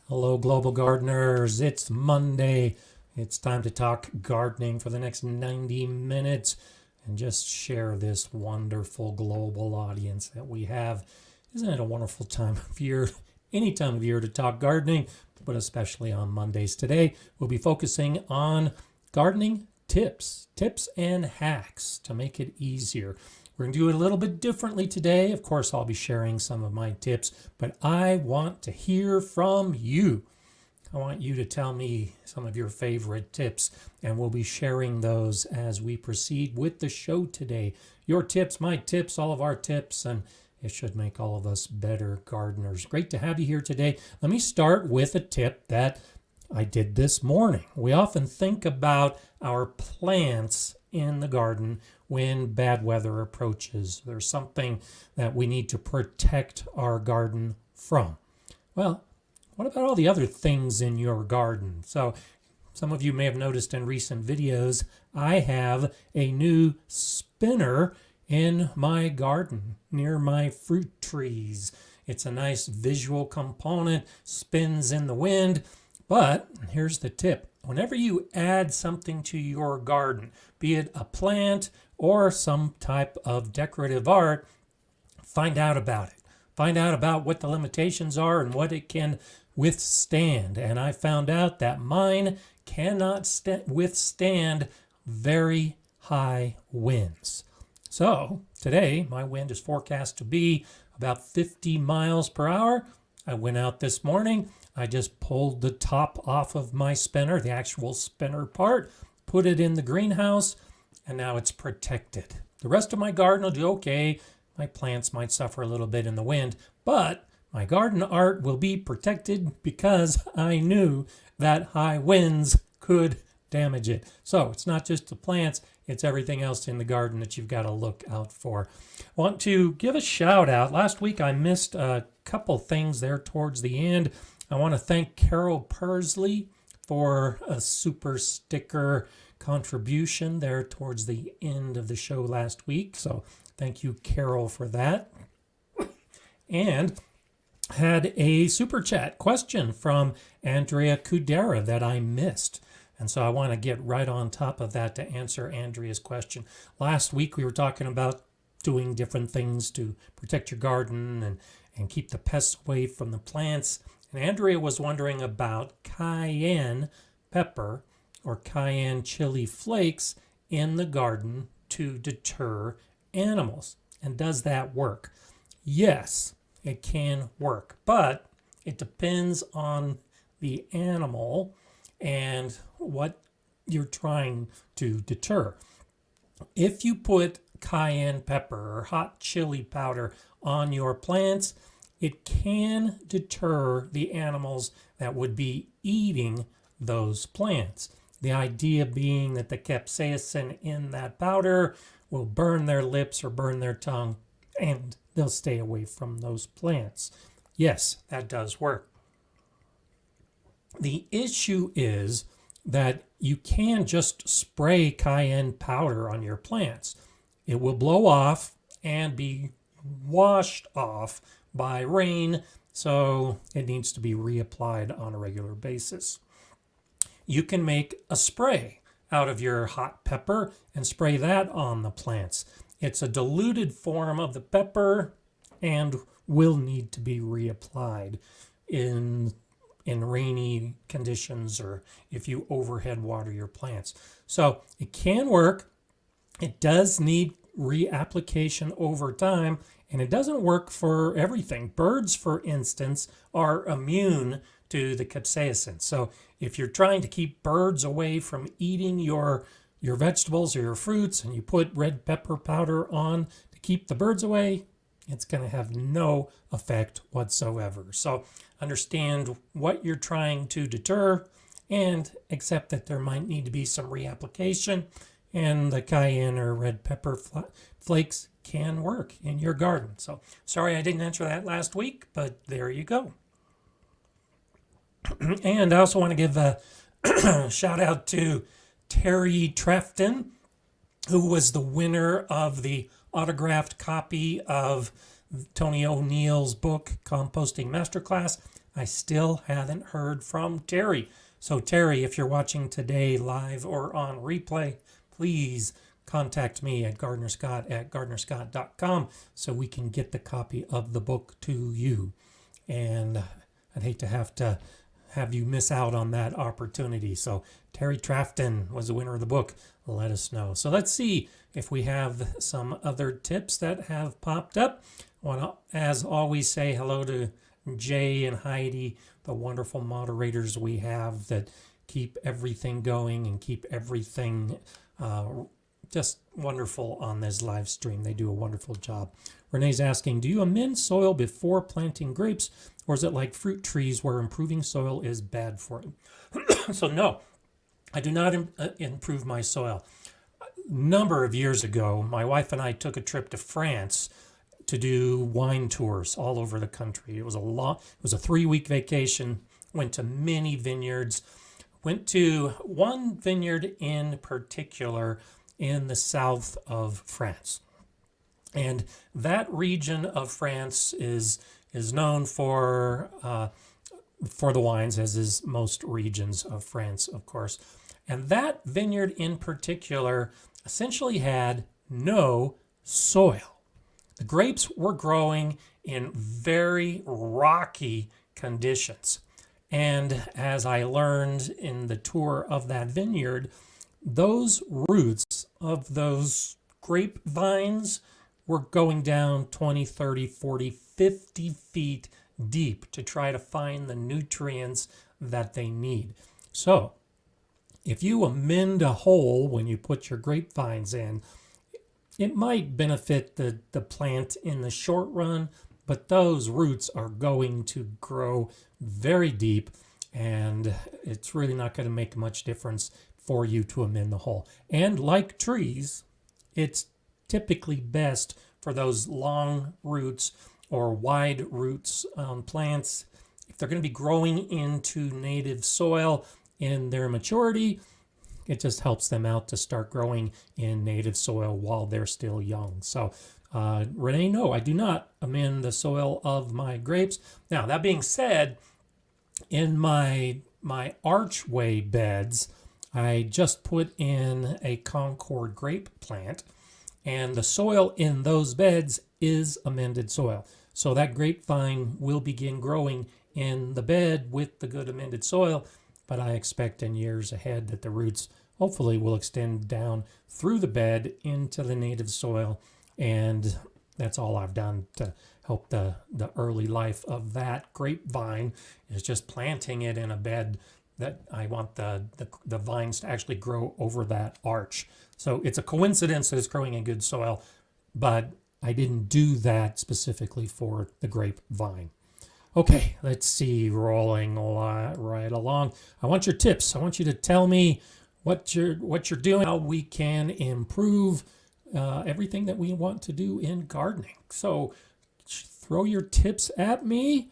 Hello, global gardeners. It's Monday. It's time to talk gardening for the next 90 minutes and just share this wonderful global audience that we have. Isn't it a wonderful time of year, any time of year to talk gardening, but especially on Mondays? Today, we'll be focusing on gardening tips and hacks to make it easier. We're going to do it a little bit differently today. Of course, I'll be sharing some of my tips, but I want to hear from you. I want you to tell me some of your favorite tips, and we'll be sharing those as we proceed with the show today. Your tips, my tips, all of our tips, and it should make all of us better gardeners. Great to have you here today. Let me start with a tip that I did this morning. We often think about our plants in the garden when bad weather approaches. There's something that we need to protect our garden from. Well, what about all the other things in your garden? So some of you may have noticed in recent videos, I have a new spinner in my garden near my fruit trees. It's a nice visual component, spins in the wind. But here's the tip. Whenever you add something to your garden, be it a plant or some type of decorative art, find out about it. Find out about what the limitations are and what it can withstand. And I found out that mine cannot withstand very high winds. So today, my wind is forecast to be about 50 miles per hour. I went out this morning. I just pulled the top off of my spinner, the actual spinner part, put it in the greenhouse, and now it's protected. The rest of my garden will do okay. My plants might suffer a little bit in the wind, but my garden art will be protected because I knew that high winds could damage it. So it's not just the plants, it's everything else in the garden that you've got to look out for. I want to give a shout out. Last week I missed a couple things there towards the end. I want to thank Carol Persley for a super sticker contribution there towards the end of the show last week. So thank you, Carol, for that. And had a super chat question from Andrea Kudera that I missed. And so I want to get right on top of that to answer Andrea's question. Last week we were talking about doing different things to protect your garden and keep the pests away from the plants. And Andrea was wondering about cayenne pepper or cayenne chili flakes in the garden to deter animals. And does that work? Yes, it can work, but it depends on the animal and what you're trying to deter. If you put cayenne pepper or hot chili powder on your plants, it can deter the animals that would be eating those plants. The idea being that the capsaicin in that powder will burn their lips or burn their tongue and they'll stay away from those plants. Yes, that does work. The issue is that you can just spray cayenne powder on your plants. It will blow off and be washed off by rain, so it needs to be reapplied on a regular basis. You can make a spray out of your hot pepper and spray that on the plants. It's a diluted form of the pepper and will need to be reapplied in rainy conditions or if you overhead water your plants. So it can work. It does need reapplication over time, and it doesn't work for everything. Birds, for instance, are immune to the capsaicin. So if you're trying to keep birds away from eating your vegetables or your fruits and you put red pepper powder on to keep the birds away, it's going to have no effect whatsoever. So understand what you're trying to deter and accept that there might need to be some reapplication, and the cayenne or red pepper flakes can work in your garden. So sorry I didn't answer that last week, but there you go. And I also want to give a shout out to Terry Trefton, who was the winner of the autographed copy of Tony O'Neill's book, Composting Masterclass. I still haven't heard from Terry. So Terry, if you're watching today live or on replay, please contact me at gardenerscott@gardenerscott.com so we can get the copy of the book to you. And I'd hate to have you miss out on that opportunity. So Terry Trafton was the winner of the book. Let us know. So let's see if we have some other tips that have popped up. I want to, as always, say hello to Jay and Heidi, the wonderful moderators we have that keep everything going and keep everything just wonderful on this live stream. They do a wonderful job. Renee's asking, do you amend soil before planting grapes, or is it like fruit trees where improving soil is bad for it? So no, I do not improve my soil. A number of years ago, my wife and I took a trip to France to do wine tours all over the country. It was a 3-week vacation, went to many vineyards, went to one vineyard in particular in the south of France. And that region of France is known for the wines, as is most regions of France, of course. And that vineyard in particular essentially had no soil. The grapes were growing in very rocky conditions. And as I learned in the tour of that vineyard, those roots of those grapevines were going down 20, 30, 40, 50 feet deep to try to find the nutrients that they need. So if you amend a hole when you put your grapevines in, it might benefit the plant in the short run, but those roots are going to grow very deep, and it's really not going to make much difference for you to amend the hole. And like trees, it's typically best for those long roots or wide roots on plants. If they're going to be growing into native soil in their maturity, it just helps them out to start growing in native soil while they're still young. So Renee, no, I do not amend the soil of my grapes. Now, that being said, in my archway beds, I just put in a Concord grape plant, and the soil in those beds is amended soil. So that grapevine will begin growing in the bed with the good amended soil, but I expect in years ahead that the roots hopefully will extend down through the bed into the native soil, and that's all I've done to help the early life of that grapevine, is just planting it in a bed that I want the vines to actually grow over that arch. So it's a coincidence that it's growing in good soil, but I didn't do that specifically for the grapevine. Okay, let's see, rolling right along. I want your tips. I want you to tell me what you're doing, how we can improve everything that we want to do in gardening. So throw your tips at me.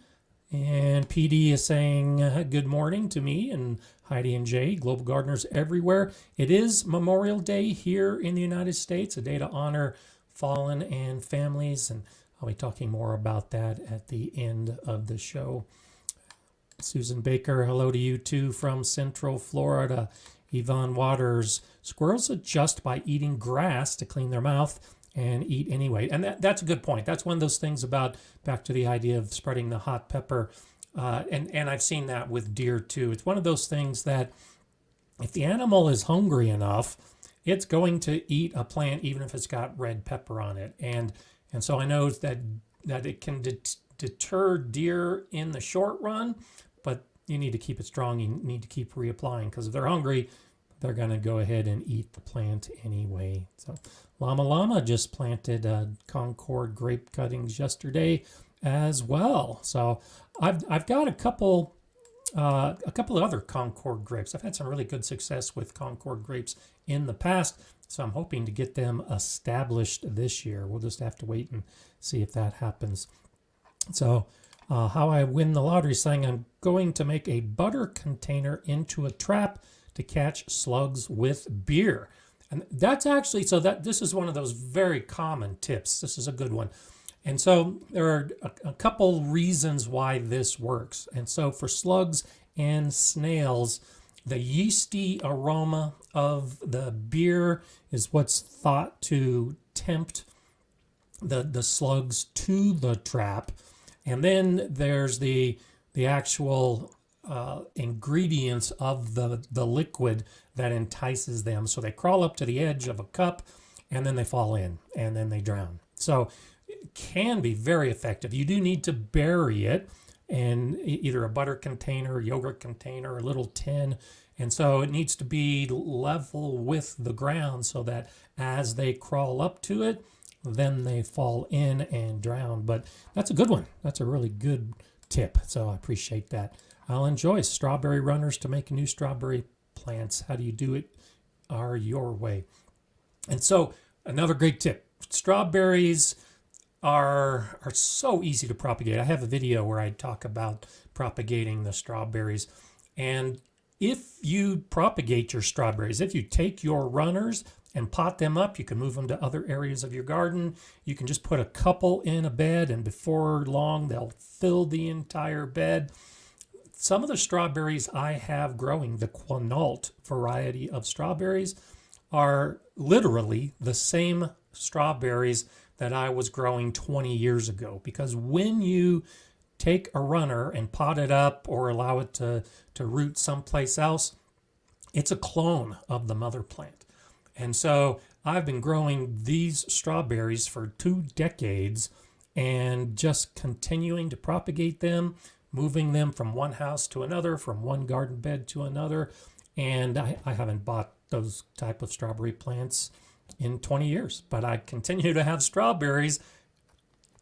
And PD is saying good morning to me and Heidi and Jay, global gardeners everywhere. It is Memorial Day here in the United States, a day to honor fallen and families, and I'll be talking more about that at the end of the show. Susan Baker, hello to you too from Central Florida. Yvonne Waters, squirrels adjust by eating grass to clean their mouth and eat anyway. And that's a good point. That's one of those things about, back to the idea of spreading the hot pepper. And I've seen that with deer too. It's one of those things that if the animal is hungry enough, it's going to eat a plant even if it's got red pepper on it. And so I know that it can deter deer in the short run, but you need to keep it strong. You need to keep reapplying, because if they're hungry, they're going to go ahead and eat the plant anyway. So Llama just planted Concord grape cuttings yesterday as well. So I've got a couple of other Concord grapes. I've had some really good success with Concord grapes in the past, so I'm hoping to get them established this year. We'll just have to wait and see if that happens. So how I win the lottery, saying I'm going to make a butter container into a trap to catch slugs with beer. And that's actually, so that this is one of those very common tips. This is a good one. And so there are a couple reasons why this works. And so for slugs and snails, the yeasty aroma of the beer is what's thought to tempt the slugs to the trap. And then there's the actual ingredients of the liquid that entices them. So they crawl up to the edge of a cup and then they fall in and then they drown. So it can be very effective. You do need to bury it in either a butter container, yogurt container, a little tin. And so it needs to be level with the ground so that as they crawl up to it, then they fall in and drown. But that's a good one. That's a really good tip. So I appreciate that. I'll enjoy strawberry runners to make new strawberry plants. How do you do it? Are your way. And so another great tip. Strawberries are so easy to propagate. I have a video where I talk about propagating the strawberries. And if you propagate your strawberries, if you take your runners and pot them up, you can move them to other areas of your garden. You can just put a couple in a bed and before long they'll fill the entire bed. Some of the strawberries I have growing, the Quinault variety of strawberries, are literally the same strawberries that I was growing 20 years ago. Because when you take a runner and pot it up or allow it to root someplace else, it's a clone of the mother plant. And so I've been growing these strawberries for 2 decades and just continuing to propagate them, moving them from one house to another, from one garden bed to another. And I haven't bought those type of strawberry plants in 20 years, but I continue to have strawberries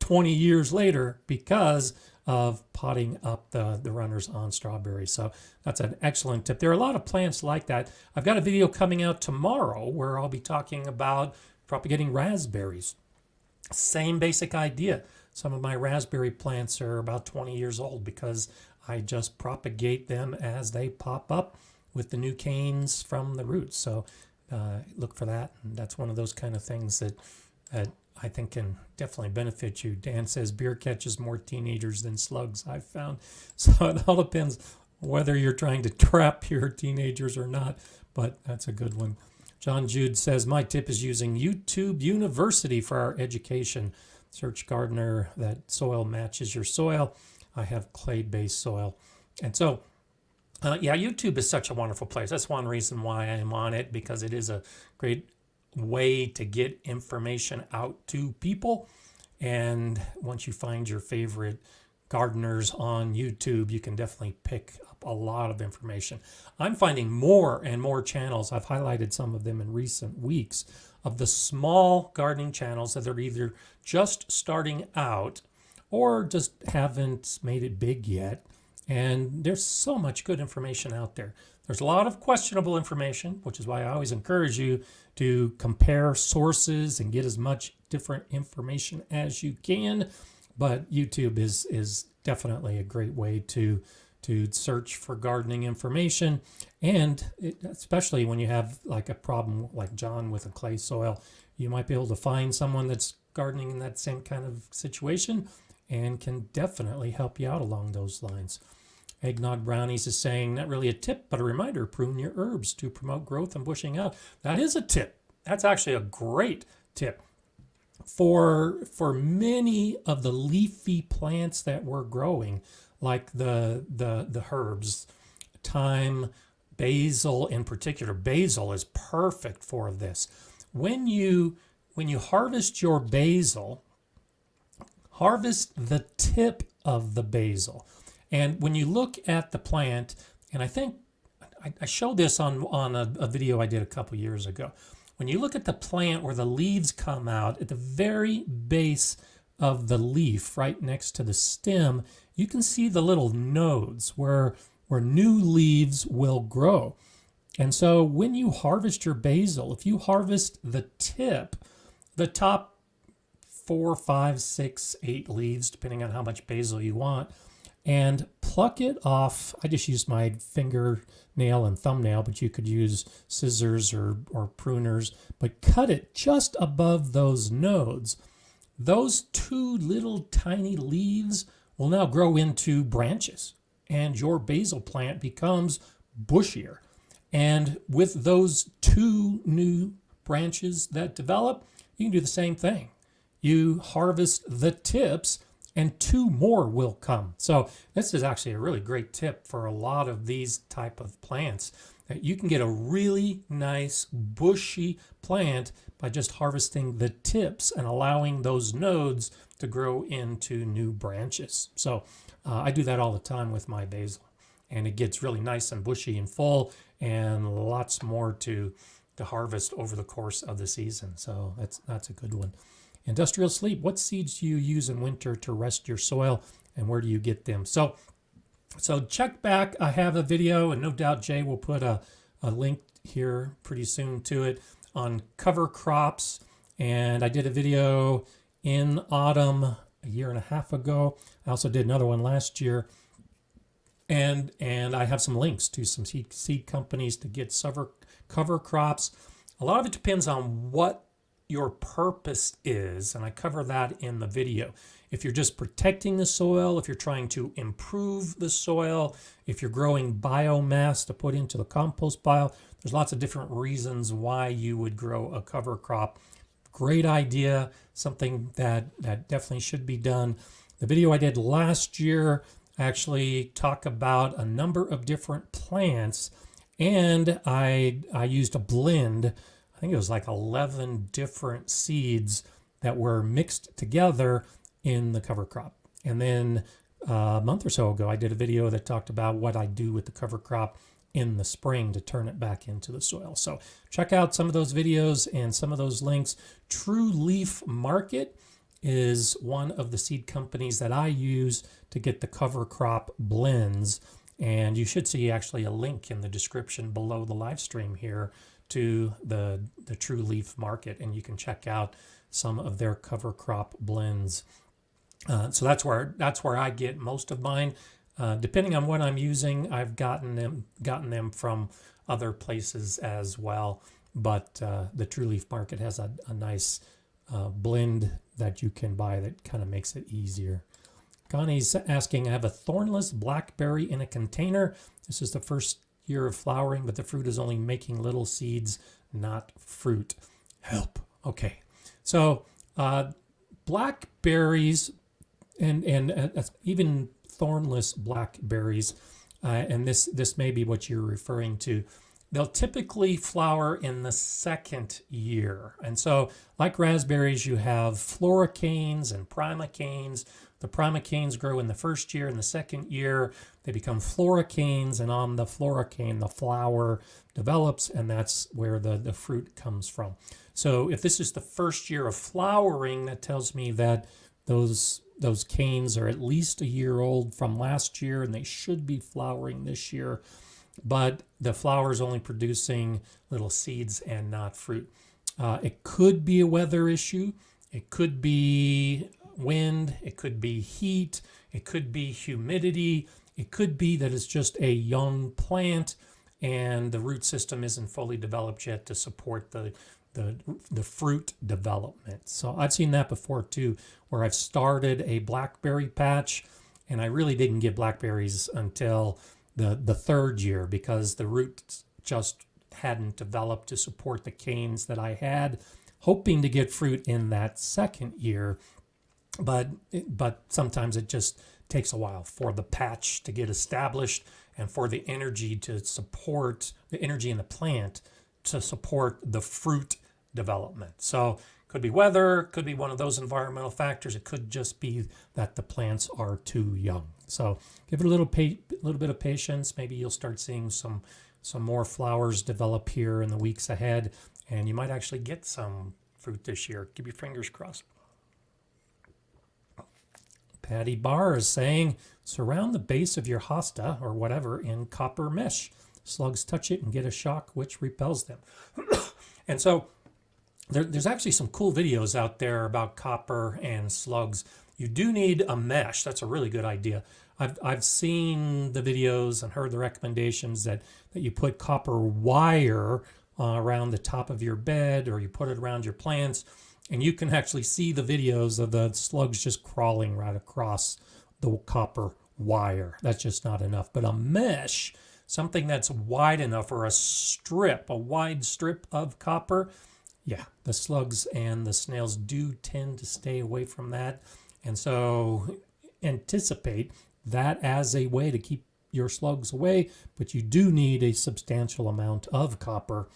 20 years later because of potting up the runners on strawberries. So that's an excellent tip. There are a lot of plants like that. I've got a video coming out tomorrow where I'll be talking about propagating raspberries. Same basic idea. Some of my raspberry plants are about 20 years old because I just propagate them as they pop up with the new canes from the roots. So look for that. And that's one of those kind of things that I think can definitely benefit you. Dan says beer catches more teenagers than slugs, I've found. So it all depends whether you're trying to trap your teenagers or not, but that's a good one. John Jude says, my tip is using YouTube University for our education. Search gardener that soil matches your soil. I have clay-based soil. And so, yeah, YouTube is such a wonderful place. That's one reason why I am on it, because it is a great way to get information out to people. And once you find your favorite gardeners on YouTube, you can definitely pick up a lot of information. I'm finding more and more channels. I've highlighted some of them in recent weeks of the small gardening channels that are either just starting out or just haven't made it big yet. And there's so much good information out there. There's a lot of questionable information, which is why I always encourage you to compare sources and get as much different information as you can. But YouTube is definitely a great way to search for gardening information. And especially when you have like a problem like John with a clay soil, you might be able to find someone that's gardening in that same kind of situation and can definitely help you out along those lines. Eggnog Brownies is saying, not really a tip, but a reminder, prune your herbs to promote growth and bushing out. That is a tip. That's actually a great tip. For many of the leafy plants that we're growing, like the herbs, thyme, basil in particular. Basil is perfect for this. When you harvest your basil, harvest the tip of the basil. And when you look at the plant, and I think I showed this on a video I did a couple years ago. When you look at the plant where the leaves come out, at the very base of the leaf, right next to the stem, you can see the little nodes where new leaves will grow. And so when you harvest your basil, if you harvest the tip, the top 4, 5, 6, 8 leaves, depending on how much basil you want, and pluck it off. I just used my fingernail and thumbnail, but you could use scissors or pruners, but cut it just above those nodes. those two little tiny leaves will now grow into branches, and your basil plant becomes bushier. And with those two new branches that develop, you can do the same thing. You harvest the tips and two more will come. So this is actually a really great tip for a lot of these type of plants, that you can get a really nice bushy plant by just harvesting the tips and allowing those nodes to grow into new branches. So I do that all the time with my basil, and it gets really nice and bushy and full, and lots more to harvest over the course of the season. So that's a good one. Industrial sleep. What seeds do you use in winter to rest your soil, and where do you get them? So check back. I have a video, and no doubt Jay will put a link here pretty soon to it, on cover crops. And I did a video in autumn a year and a half ago. I also did another one last year. And I have some links to some seed companies to get cover crops. A lot of it depends on what your purpose is, and I cover that in the video. If you're just protecting the soil, if you're trying to improve the soil, if you're growing biomass to put into the compost pile, there's lots of different reasons why you would grow a cover crop. Great idea, something that definitely should be done. The video I did last year actually talk about a number of different plants, and I used a blend. I think it was like 11 different seeds that were mixed together in the cover crop. And then a month or so ago, I did a video that talked about what I do with the cover crop in the spring to turn it back into the soil. So check out some of those videos and some of those links. True Leaf Market is one of the seed companies that I use to get the cover crop blends. And you should see actually a link in the description below the live stream here to the True Leaf Market, and you can check out some of their cover crop blends. So that's where I get most of mine. Depending on what I'm using, I've gotten them from other places as well. But the True Leaf Market has a nice blend that you can buy that kind of makes it easier. Connie's asking, I have a thornless blackberry in a container. This is the first year of flowering, but the fruit is only making little seeds, not fruit. Help. Okay. So blackberries and even thornless blackberries, and this may be what you're referring to, they'll typically flower in the second year. And so like raspberries, you have floricanes and primicanes. The primicanes grow in the first year. In the second year, they become floricanes, and on the floricane, the flower develops, and that's where the fruit comes from. So if this is the first year of flowering, that tells me that those canes are at least a year old from last year, and they should be flowering this year. But the flower is only producing little seeds and not fruit. It could be a weather issue. It could be wind. It could be heat. It could be humidity. It could be that it's just a young plant and the root system isn't fully developed yet to support the fruit development. So I've seen that before too, where I've started a blackberry patch and I really didn't get blackberries until the third year because the roots just hadn't developed to support the canes that I had, hoping to get fruit in that second year. But sometimes it just takes a while for the patch to get established and for the energy to support the energy in the plant to support the fruit development. So could be weather, could be one of those environmental factors. It could just be that the plants are too young. So give it a little bit of patience. Maybe you'll start seeing some more flowers develop here in the weeks ahead, and you might actually get some fruit this year. Keep your fingers crossed. Patty Barr is saying, surround the base of your hosta or whatever in copper mesh. Slugs touch it and get a shock, which repels them. And so there's actually some cool videos out there about copper and slugs. You do need a mesh. That's a really good idea. I've seen the videos and heard the recommendations that you put copper wire around the top of your bed, or you put it around your plants. And you can actually see the videos of the slugs just crawling right across the copper wire. That's just not enough. But a mesh, something that's wide enough, or a wide strip of copper, yeah, the slugs and the snails do tend to stay away from that. And so anticipate that as a way to keep your slugs away, but you do need a substantial amount of copper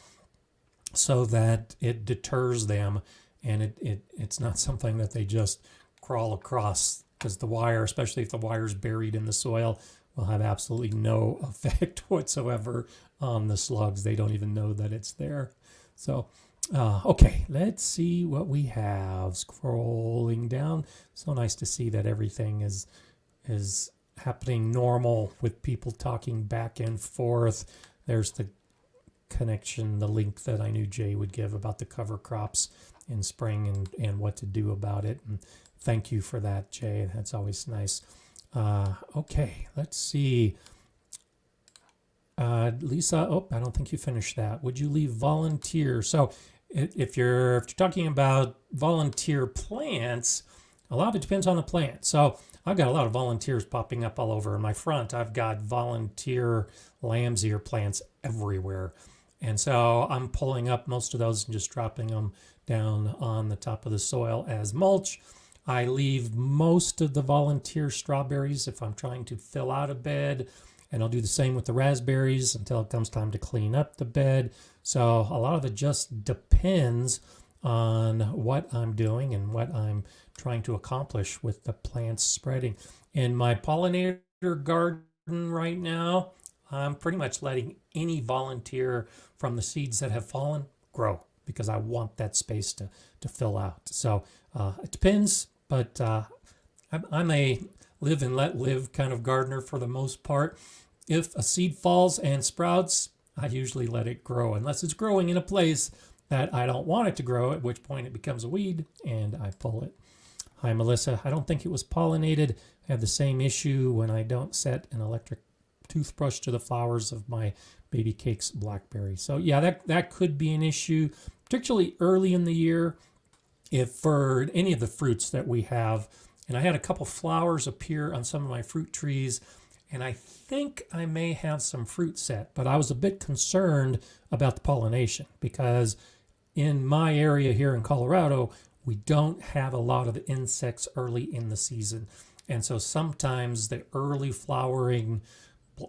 so that it deters them, and it's not something that they just crawl across, because the wire, especially if the wire's buried in the soil, will have absolutely no effect whatsoever on the slugs. They don't even know that it's there. So okay, let's see what we have. Scrolling down. So nice to see that everything is happening normal with people talking back and forth. There's the connection, the link that I knew Jay would give about the cover crops in spring and what to do about it. And thank you for that, Jay. That's always nice. Okay, let's see. Lisa, oh, I don't think you finished that. Would you leave volunteer? So if you're talking about volunteer plants, a lot of it depends on the plant. So I've got a lot of volunteers popping up all over in my front. I've got volunteer lamb's ear plants everywhere. And so I'm pulling up most of those and just dropping them down on the top of the soil as mulch. I leave most of the volunteer strawberries if I'm trying to fill out a bed, and I'll do the same with the raspberries until it comes time to clean up the bed. So a lot of it just depends on what I'm doing and what I'm trying to accomplish with the plants spreading. In my pollinator garden right now, I'm pretty much letting any volunteer from the seeds that have fallen grow, because I want that space to fill out. So it depends, but I'm a live and let live kind of gardener for the most part. If a seed falls and sprouts, I usually let it grow, unless it's growing in a place that I don't want it to grow, at which point it becomes a weed and I pull it. Hi, Melissa. I don't think it was pollinated. I have the same issue when I don't set an electric toothbrush to the flowers of my baby cakes blackberry. So yeah, that could be an issue, particularly early in the year, if for any of the fruits that we have. And I had a couple flowers appear on some of my fruit trees, and I think I may have some fruit set, but I was a bit concerned about the pollination, because in my area here in Colorado, we don't have a lot of insects early in the season. And so sometimes the early flowering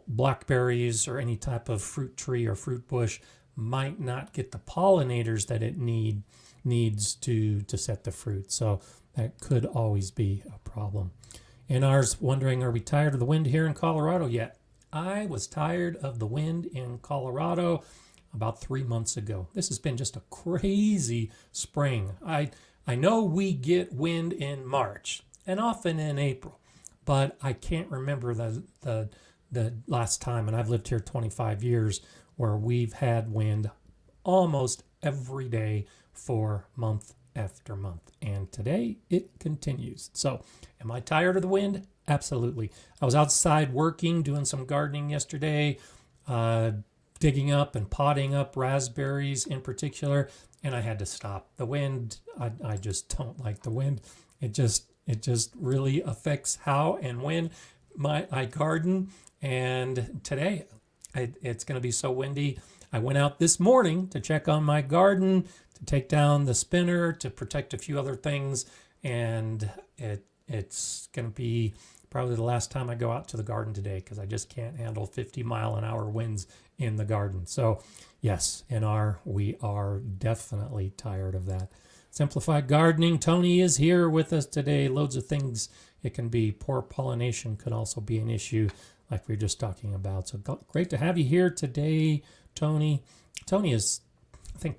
blackberries or any type of fruit tree or fruit bush might not get the pollinators that it needs to set the fruit. So that could always be a problem. And ours wondering, are we tired of the wind here in Colorado yet? I was tired of the wind in Colorado about 3 months ago. This has been just a crazy spring. I know we get wind in March and often in April, but I can't remember the last time, and I've lived here 25 years, where we've had wind almost every day for month after month. And today it continues. So am I tired of the wind? Absolutely. I was outside working, doing some gardening yesterday, digging up and potting up raspberries in particular, and I had to stop. The wind, I just don't like the wind. It just really affects how and when I garden. And today it's going to be so windy. I went out this morning to check on my garden, to take down the spinner, to protect a few other things, and it's going to be probably the last time I go out to the garden today, because I just can't handle 50-mile-an-hour winds in the garden. So yes, we are definitely tired of that. Simplified Gardening, Tony is here with us today. Loads of things it can be. Poor pollination could also be an issue, like we were just talking about. So great to have you here today, Tony. Tony is, I think,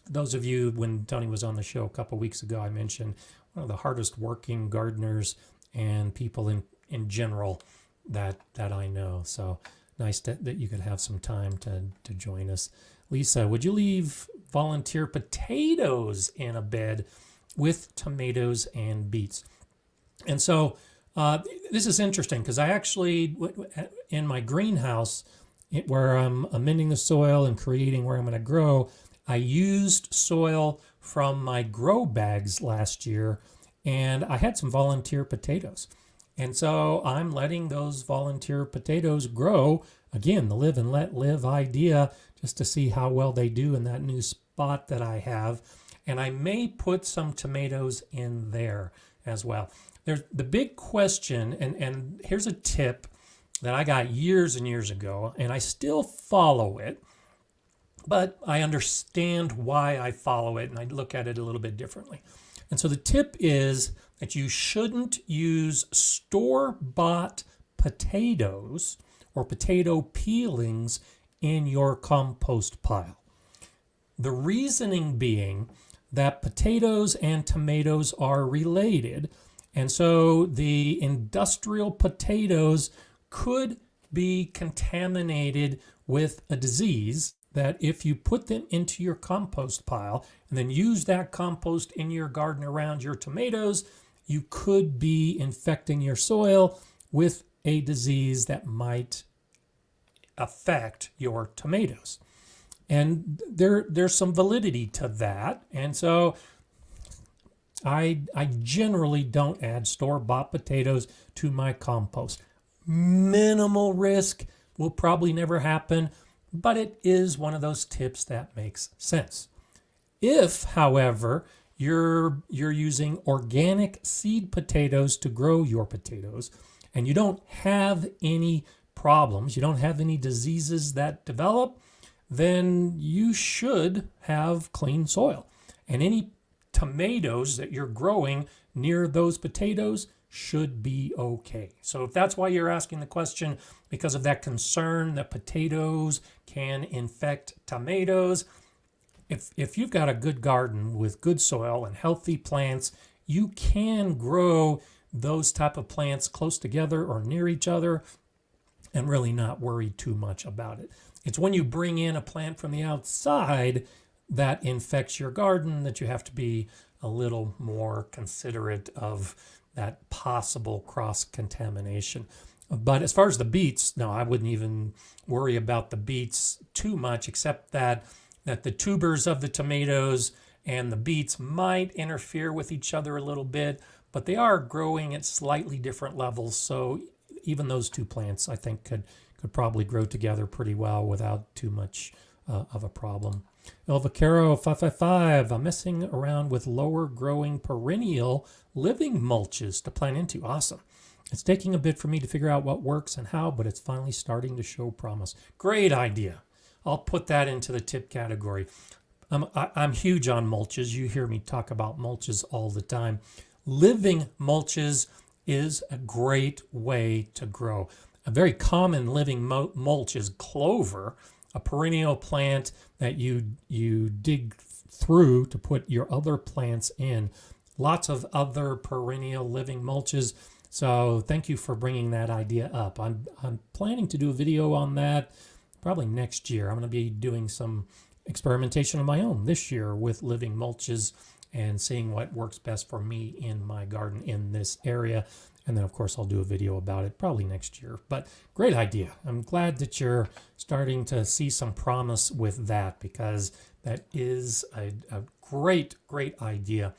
those of you, when Tony was on the show a couple weeks ago, I mentioned one of the hardest working gardeners and people in general that I know. So nice that you could have some time to join us. Lisa, would you leave volunteer potatoes in a bed with tomatoes and beets? And so this is interesting, because I actually, in my greenhouse, where I'm amending the soil and creating where I'm going to grow, I used soil from my grow bags last year, and I had some volunteer potatoes. And so I'm letting those volunteer potatoes grow. Again, the live and let live idea, just to see how well they do in that new spot that I have. And I may put some tomatoes in there as well. There's the big question, and here's a tip that I got years and years ago, and I still follow it, but I understand why I follow it, and I look at it a little bit differently. And so the tip is that you shouldn't use store-bought potatoes or potato peelings in your compost pile. The reasoning being that potatoes and tomatoes are related, and so the industrial potatoes could be contaminated with a disease that if you put them into your compost pile and then use that compost in your garden around your tomatoes, you could be infecting your soil with a disease that might affect your tomatoes. And there's some validity to that. And so I generally don't add store-bought potatoes to my compost. Minimal risk, will probably never happen, but it is one of those tips that makes sense. If, however, you're using organic seed potatoes to grow your potatoes, and you don't have any problems, you don't have any diseases that develop, then you should have clean soil. And any tomatoes that you're growing near those potatoes should be okay. So if that's why you're asking the question, because of that concern that potatoes can infect tomatoes, if you've got a good garden with good soil and healthy plants, you can grow those type of plants close together or near each other and really not worry too much about it. It's when you bring in a plant from the outside that infects your garden that you have to be a little more considerate of that possible cross-contamination. But as far as the beets, no, I wouldn't even worry about the beets too much, except that the tubers of the tomatoes and the beets might interfere with each other a little bit, but they are growing at slightly different levels. So even those two plants, I think, could probably grow together pretty well without too much of a problem. El Vaquero 555, I'm messing around with lower growing perennial living mulches to plant into. Awesome. It's taking a bit for me to figure out what works and how, but it's finally starting to show promise. Great idea. I'll put that into the tip category. I'm huge on mulches. You hear me talk about mulches all the time. Living mulches is a great way to grow. A very common living mulch is clover, a perennial plant that you dig through to put your other plants in. Lots of other perennial living mulches. So thank you for bringing that idea up. I'm planning to do a video on that probably next year. I'm going to be doing some experimentation of my own this year with living mulches and seeing what works best for me in my garden in this area. And then, of course, I'll do a video about it probably next year. But great idea. I'm glad that you're starting to see some promise with that, because that is a great, great idea.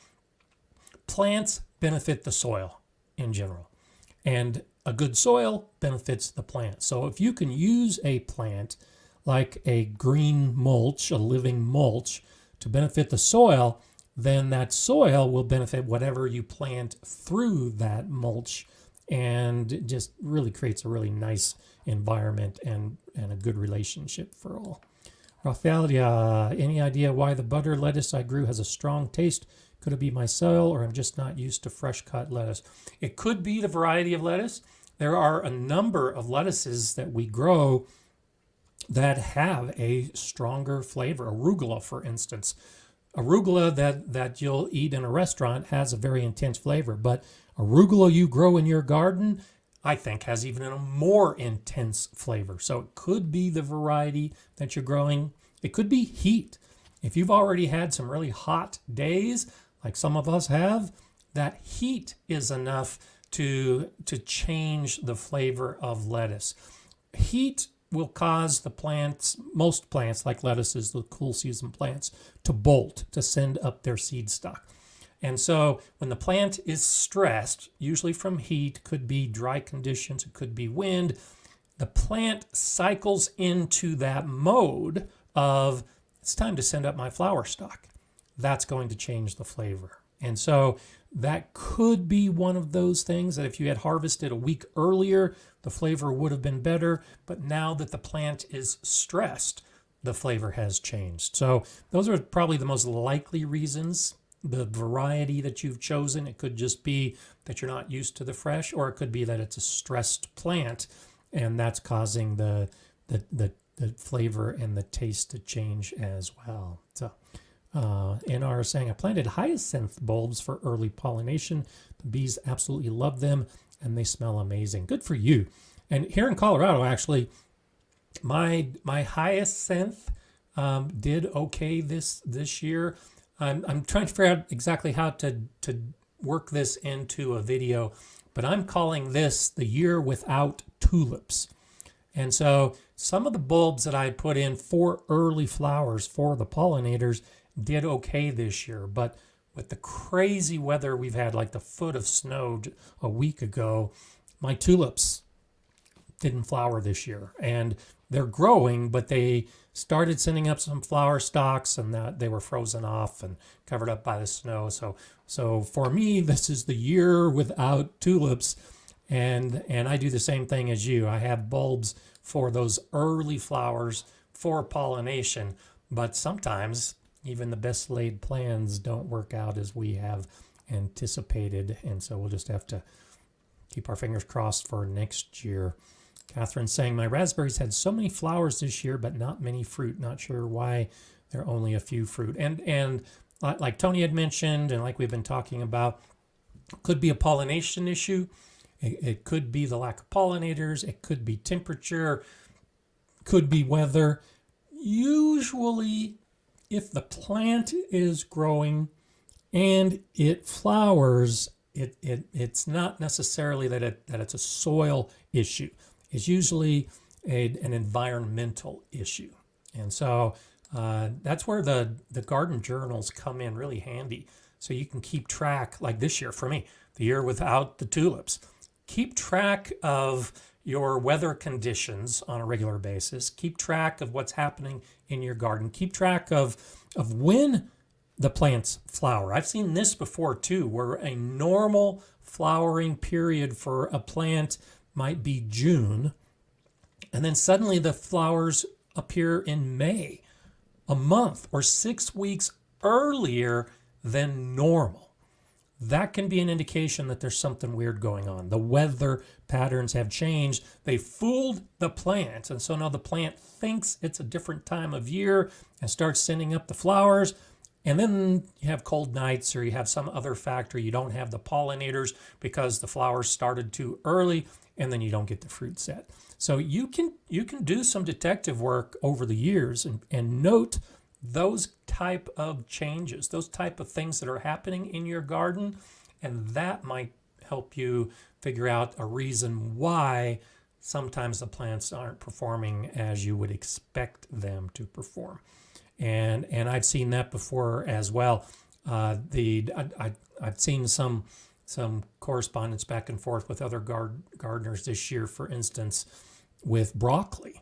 Plants benefit the soil in general, and a good soil benefits the plant. So if you can use a plant like a green mulch, a living mulch, to benefit the soil, then that soil will benefit whatever you plant through that mulch, and it just really creates a really nice environment and a good relationship for all. Raphaelia, any idea why the butter lettuce I grew has a strong taste? Could it be my soil, or I'm just not used to fresh cut lettuce? It could be the variety of lettuce. There are a number of lettuces that we grow that have a stronger flavor. Arugula, for instance. Arugula that you'll eat in a restaurant has a very intense flavor, but arugula you grow in your garden, I think, has even a more intense flavor. So it could be the variety that you're growing. It could be heat. If you've already had some really hot days, like some of us have, that heat is enough to change the flavor of lettuce. Heat will cause the plants, most plants like lettuces, the cool season plants, to bolt, to send up their seed stock. And so when the plant is stressed, usually from heat, could be dry conditions, it could be wind, the plant cycles into that mode of, it's time to send up my flower stock. That's going to change the flavor. And so that could be one of those things that if you had harvested a week earlier, the flavor would have been better. But now that the plant is stressed, the flavor has changed. So those are probably the most likely reasons. The variety that you've chosen, it could just be that you're not used to the fresh, or it could be that it's a stressed plant and that's causing the flavor and the taste to change as well. So NR is saying, I planted hyacinth bulbs for early pollination. The bees absolutely love them and they smell amazing. Good for you. And here in Colorado, actually, my hyacinth did okay this year. I'm trying to figure out exactly how to work this into a video, but I'm calling this the year without tulips. And so some of the bulbs that I put in for early flowers for the pollinators did okay this year, but with the crazy weather we've had, like the foot of snow a week ago, my tulips didn't flower this year. And they're growing, but they started sending up some flower stalks and that they were frozen off and covered up by the snow. So for me, this is the year without tulips. And I do the same thing as you. I have bulbs for those early flowers for pollination, but sometimes even the best laid plans don't work out as we have anticipated. And so we'll just have to keep our fingers crossed for next year. Catherine's saying, my raspberries had so many flowers this year, but not many fruit. Not sure why there are only a few fruit. And like Tony had mentioned, and like we've been talking about, could be a pollination issue. It could be the lack of pollinators. It could be temperature. Could be weather. Usually, if the plant is growing and it flowers, it's not necessarily that it's a soil issue. It's usually an environmental issue. And so that's where the garden journals come in really handy. So you can keep track, like this year for me, the year without the tulips. Keep track of your weather conditions on a regular basis. Keep track of what's happening in your garden. Keep track of when the plants flower. I've seen this before too, where a normal flowering period for a plant might be June, and then suddenly the flowers appear in May, a month or 6 weeks earlier than normal. That can be an indication that there's something weird going on. The weather patterns have changed. They fooled the plant, and so now the plant thinks it's a different time of year and starts sending up the flowers. And then you have cold nights, or you have some other factor. You don't have the pollinators because the flowers started too early, and then you don't get the fruit set. So you can do some detective work over the years and note those type of changes, those type of things that are happening in your garden, and that might help you figure out a reason why sometimes the plants aren't performing as you would expect them to perform. And I've seen that before as well. I've seen some correspondence back and forth with other gardeners this year, for instance, with broccoli.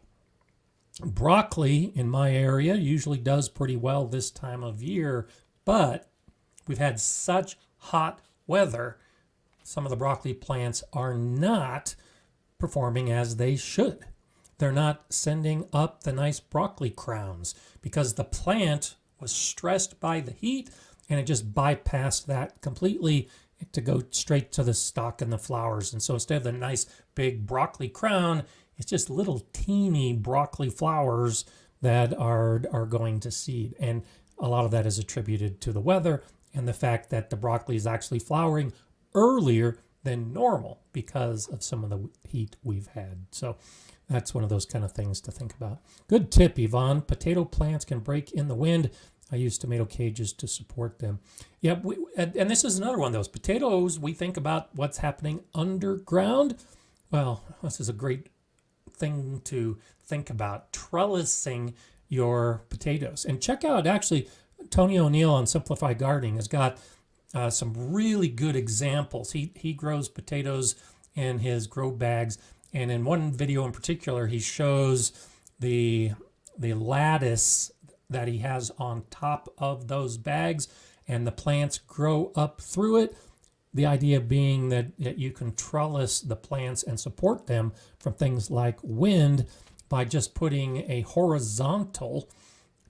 Broccoli in my area usually does pretty well this time of year, but we've had such hot weather, some of the broccoli plants are not performing as they should. They're not sending up the nice broccoli crowns because the plant was stressed by the heat and it just bypassed that completely to go straight to the stalk and the flowers. And so instead of the nice big broccoli crown, it's just little teeny broccoli flowers that are going to seed. And a lot of that is attributed to the weather and the fact that the broccoli is actually flowering earlier than normal because of some of the heat we've had. So that's one of those kind of things to think about. Good tip, Yvonne. Potato plants can break in the wind. I use tomato cages to support them. Yeah, and this is another one of those. Potatoes, we think about what's happening underground. Well, this is a great thing to think about, trellising your potatoes. And check out, actually, Tony O'Neill on Simplified Gardening has got some really good examples. He grows potatoes in his grow bags, and in one video in particular, he shows the lattice that he has on top of those bags, and the plants grow up through it. The idea being that you can trellis the plants and support them from things like wind by just putting a horizontal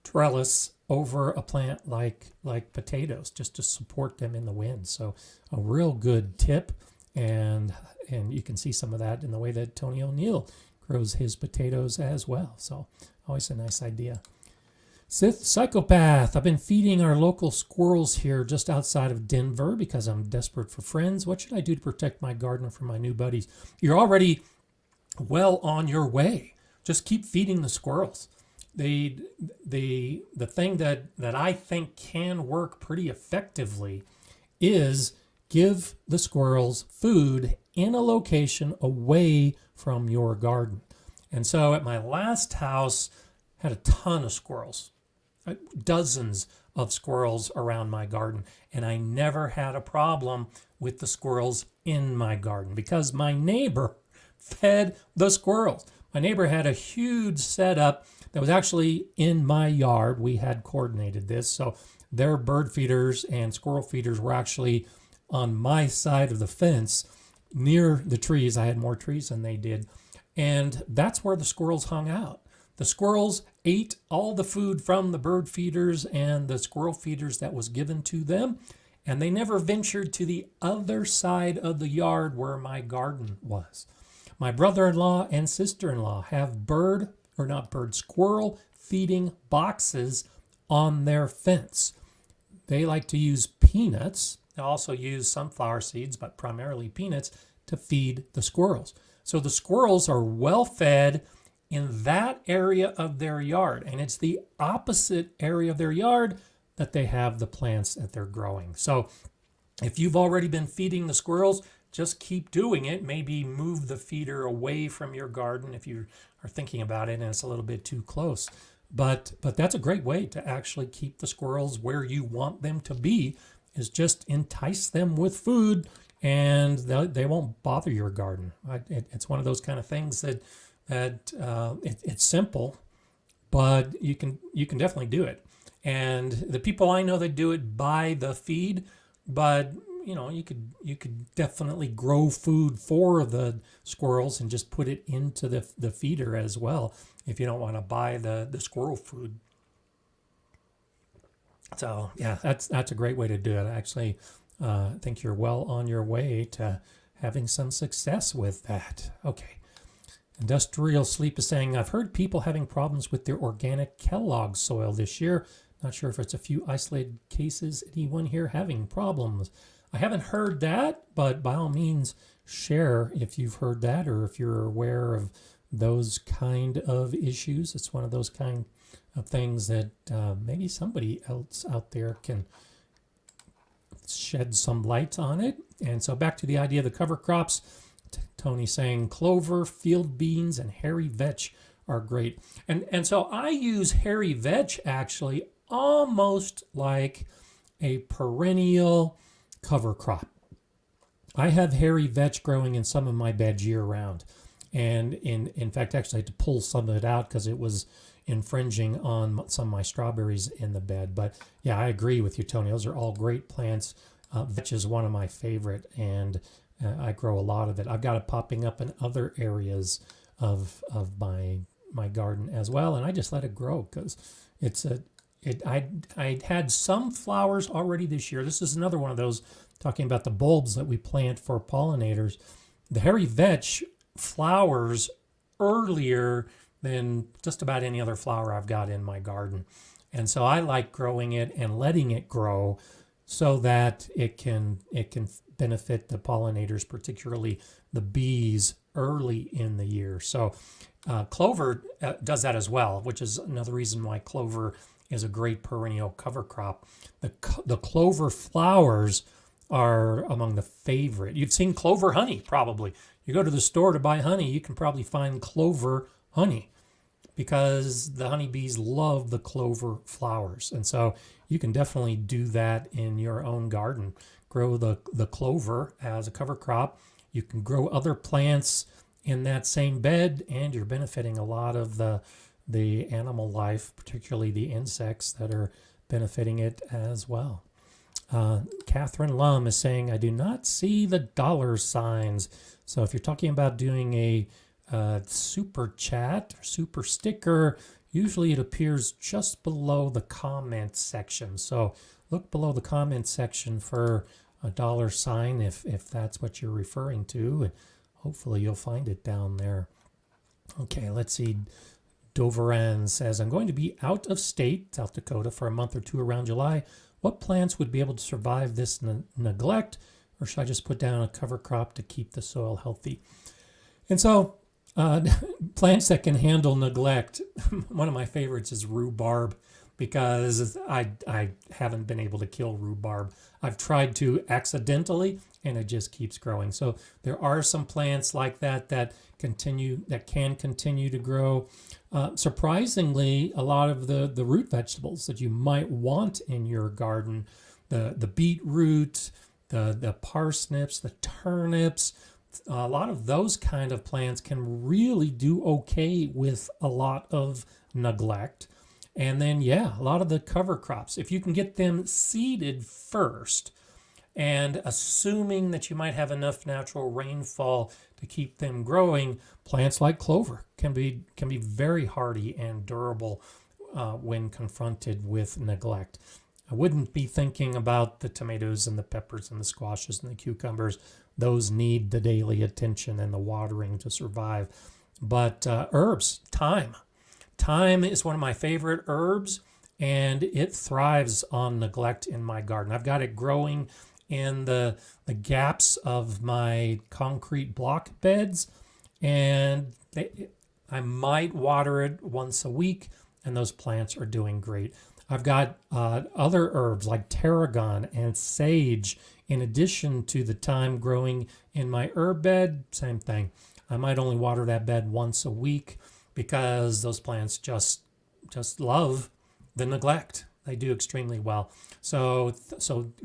trellis over a plant like potatoes, just to support them in the wind. So a real good tip, and you can see some of that in the way that Tony O'Neill grows his potatoes as well. So always a nice idea. Sith Psychopath, I've been feeding our local squirrels here just outside of Denver because I'm desperate for friends. What should I do to protect my garden from my new buddies? You're already well on your way. Just keep feeding the squirrels. The thing that I think can work pretty effectively is give the squirrels food in a location away from your garden. And so at my last house, I had a ton of squirrels, dozens of squirrels around my garden, and I never had a problem with the squirrels in my garden because my neighbor fed the squirrels. My neighbor had a huge setup that was actually in my yard. We had coordinated this, so their bird feeders and squirrel feeders were actually on my side of the fence near the trees. I had more trees than they did, and that's where the squirrels hung out. The squirrels ate all the food from the bird feeders and the squirrel feeders that was given to them, and they never ventured to the other side of the yard where my garden was. My brother-in-law and sister-in-law have squirrel feeding boxes on their fence. They like to use peanuts. They also use sunflower seeds, but primarily peanuts, to feed the squirrels. So the squirrels are well fed in that area of their yard, and it's the opposite area of their yard that they have the plants that they're growing. So if you've already been feeding the squirrels, just keep doing it. Maybe move the feeder away from your garden if you are thinking about it and it's a little bit too close. But that's a great way to actually keep the squirrels where you want them to be, is just entice them with food, and they won't bother your garden. It's one of those kind of things that it's simple, but you can definitely do it. And the people I know that do it buy the feed, but you could definitely grow food for the squirrels and just put it into the feeder as well if you don't want to buy the squirrel food. So yeah, that's a great way to do it. Actually, I think you're well on your way to having some success with that. Okay. Industrial Sleep is saying, I've heard people having problems with their organic Kellogg soil this year. Not sure if it's a few isolated cases. Anyone here having problems? I haven't heard that, but by all means, share if you've heard that or if you're aware of those kind of issues. It's one of those kind of things that maybe somebody else out there can shed some light on it. And so back to the idea of the cover crops. Tony saying clover, field beans, and hairy vetch are great. And so I use hairy vetch actually almost like a perennial cover crop. I have hairy vetch growing in some of my beds year round. And in fact, actually I had to pull some of it out because it was infringing on some of my strawberries in the bed. But yeah, I agree with you, Tony. Those are all great plants. Vetch is one of my favorite, and I grow a lot of it. I've got it popping up in other areas of my garden as well, and I just let it grow because I had some flowers already this year. This is another one of those, talking about the bulbs that we plant for pollinators. The hairy vetch flowers earlier than just about any other flower I've got in my garden, and so I like growing it and letting it grow so that it can benefit the pollinators, particularly the bees, early in the year. So clover does that as well, which is another reason why clover is a great perennial cover crop. The clover flowers are among the favorite. You've seen clover honey, probably. You go to the store to buy honey, you can probably find clover honey because the honeybees love the clover flowers. And so you can definitely do that in your own garden. Grow the clover as a cover crop. You can grow other plants in that same bed, and you're benefiting a lot of the animal life, particularly the insects that are benefiting it as well. Catherine Lum is saying, I do not see the dollar signs. So if you're talking about doing a super chat or super sticker, usually it appears just below the comment section. So look below the comment section for a dollar sign if that's what you're referring to, and hopefully you'll find it down there. Okay, let's see. Doveran says, I'm going to be out of state, South Dakota, for a month or two around July. What plants would be able to survive this neglect, or should I just put down a cover crop to keep the soil healthy? And so plants that can handle neglect, one of my favorites is rhubarb, because I haven't been able to kill rhubarb. I've tried to accidentally, and it just keeps growing. So there are some plants like that that can continue to grow. Surprisingly, a lot of the root vegetables that you might want in your garden, the beetroot, the parsnips, the turnips, a lot of those kind of plants can really do okay with a lot of neglect. And then, a lot of the cover crops, if you can get them seeded first, and assuming that you might have enough natural rainfall to keep them growing, plants like clover can be very hardy and durable when confronted with neglect. I wouldn't be thinking about the tomatoes and the peppers and the squashes and the cucumbers. Those need the daily attention and the watering to survive. But herbs, thyme. Thyme is one of my favorite herbs, and it thrives on neglect in my garden. I've got it growing in the gaps of my concrete block beds, and I might water it once a week, and those plants are doing great. I've got other herbs like tarragon and sage in addition to the thyme growing in my herb bed. Same thing. I might only water that bed once a week because those plants just love the neglect. They do extremely well. So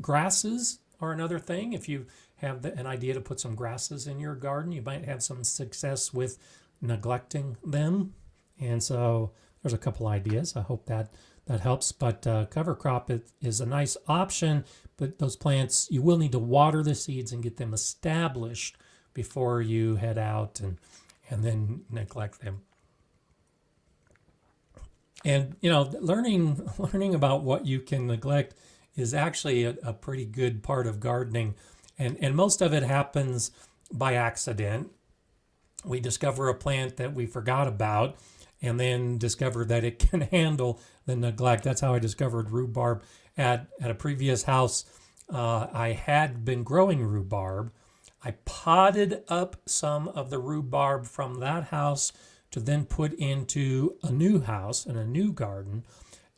grasses are another thing. If you have an idea to put some grasses in your garden, you might have some success with neglecting them. And so there's a couple ideas. I hope that helps. But cover crop is a nice option, but those plants, you will need to water the seeds and get them established before you head out and then neglect them. And, learning about what you can neglect is actually a pretty good part of gardening. And most of it happens by accident. We discover a plant that we forgot about and then discover that it can handle the neglect. That's how I discovered rhubarb at a previous house. I had been growing rhubarb. I potted up some of the rhubarb from that house to then put into a new house and a new garden.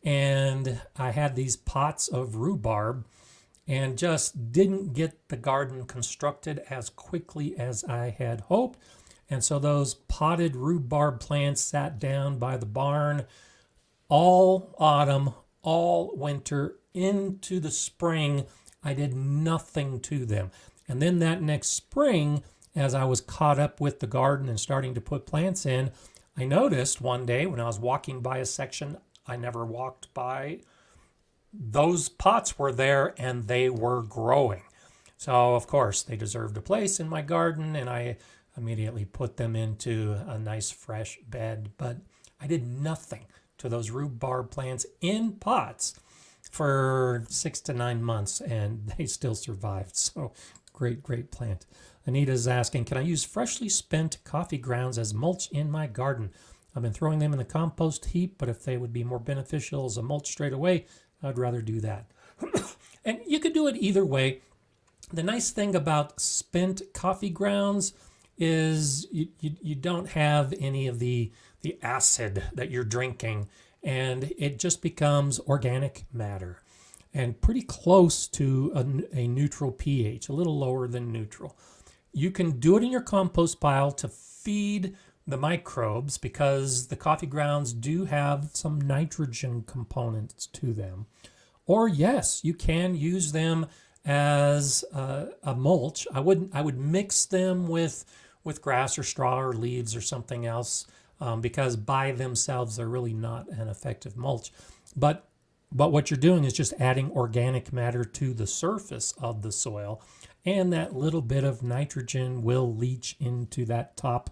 And I had these pots of rhubarb and just didn't get the garden constructed as quickly as I had hoped. And so those potted rhubarb plants sat down by the barn all autumn, all winter, into the spring. I did nothing to them. And then that next spring, as I was caught up with the garden and starting to put plants in, I noticed one day when I was walking by a section I never walked by, those pots were there and they were growing. So, of course, they deserved a place in my garden, and I immediately put them into a nice fresh bed. But I did nothing to those rhubarb plants in pots for 6 to 9 months, and they still survived. So great plant. Anita's asking, can I use freshly spent coffee grounds as mulch in my garden? I've been throwing them in the compost heap, but if they would be more beneficial as a mulch straight away, I'd rather do that. And you could do it either way. The nice thing about spent coffee grounds is you don't have any of the acid that you're drinking, and it just becomes organic matter and pretty close to a neutral pH, a little lower than neutral. you can do it in your compost pile to feed the microbes, because the coffee grounds do have some nitrogen components to them. Or yes, you can use them as a mulch. I would mix them with grass or straw or leaves or something else, because by themselves they're really not an effective mulch. But what you're doing is just adding organic matter to the surface of the soil, and that little bit of nitrogen will leach into that top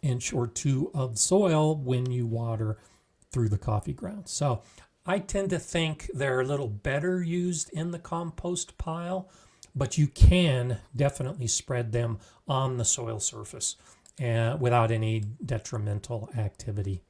inch or two of soil when you water through the coffee grounds. So I tend to think they're a little better used in the compost pile, but you can definitely spread them on the soil surface without any detrimental activity.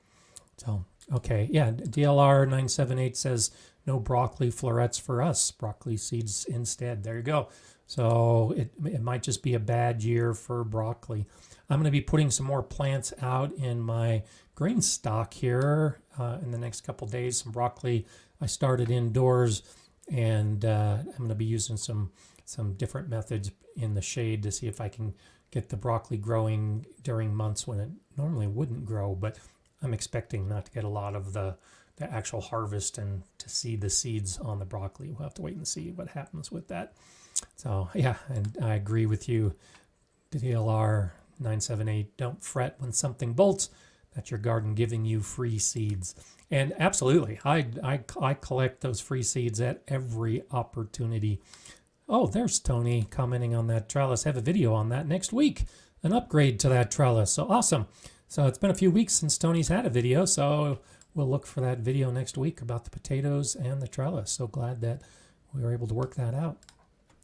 So, okay, yeah, DLR 978 says no broccoli florets for us, broccoli seeds instead. There you go. So it might just be a bad year for broccoli. I'm going to be putting some more plants out in my grain stock here in the next couple days. Some broccoli I started indoors, and I'm going to be using some different methods in the shade to see if I can get the broccoli growing during months when it normally wouldn't grow. But I'm expecting not to get a lot of the actual harvest and to see the seeds on the broccoli. We'll have to wait and see what happens with that. So yeah, and I agree with you, DLR 978. Don't fret when something bolts. That's your garden giving you free seeds. And absolutely, I collect those free seeds at every opportunity. Oh, there's Tony commenting on that trellis. I have a video on that next week, an upgrade to that trellis. So awesome. So it's been a few weeks since Tony's had a video, so we'll look for that video next week about the potatoes and the trellis. So glad that we were able to work that out.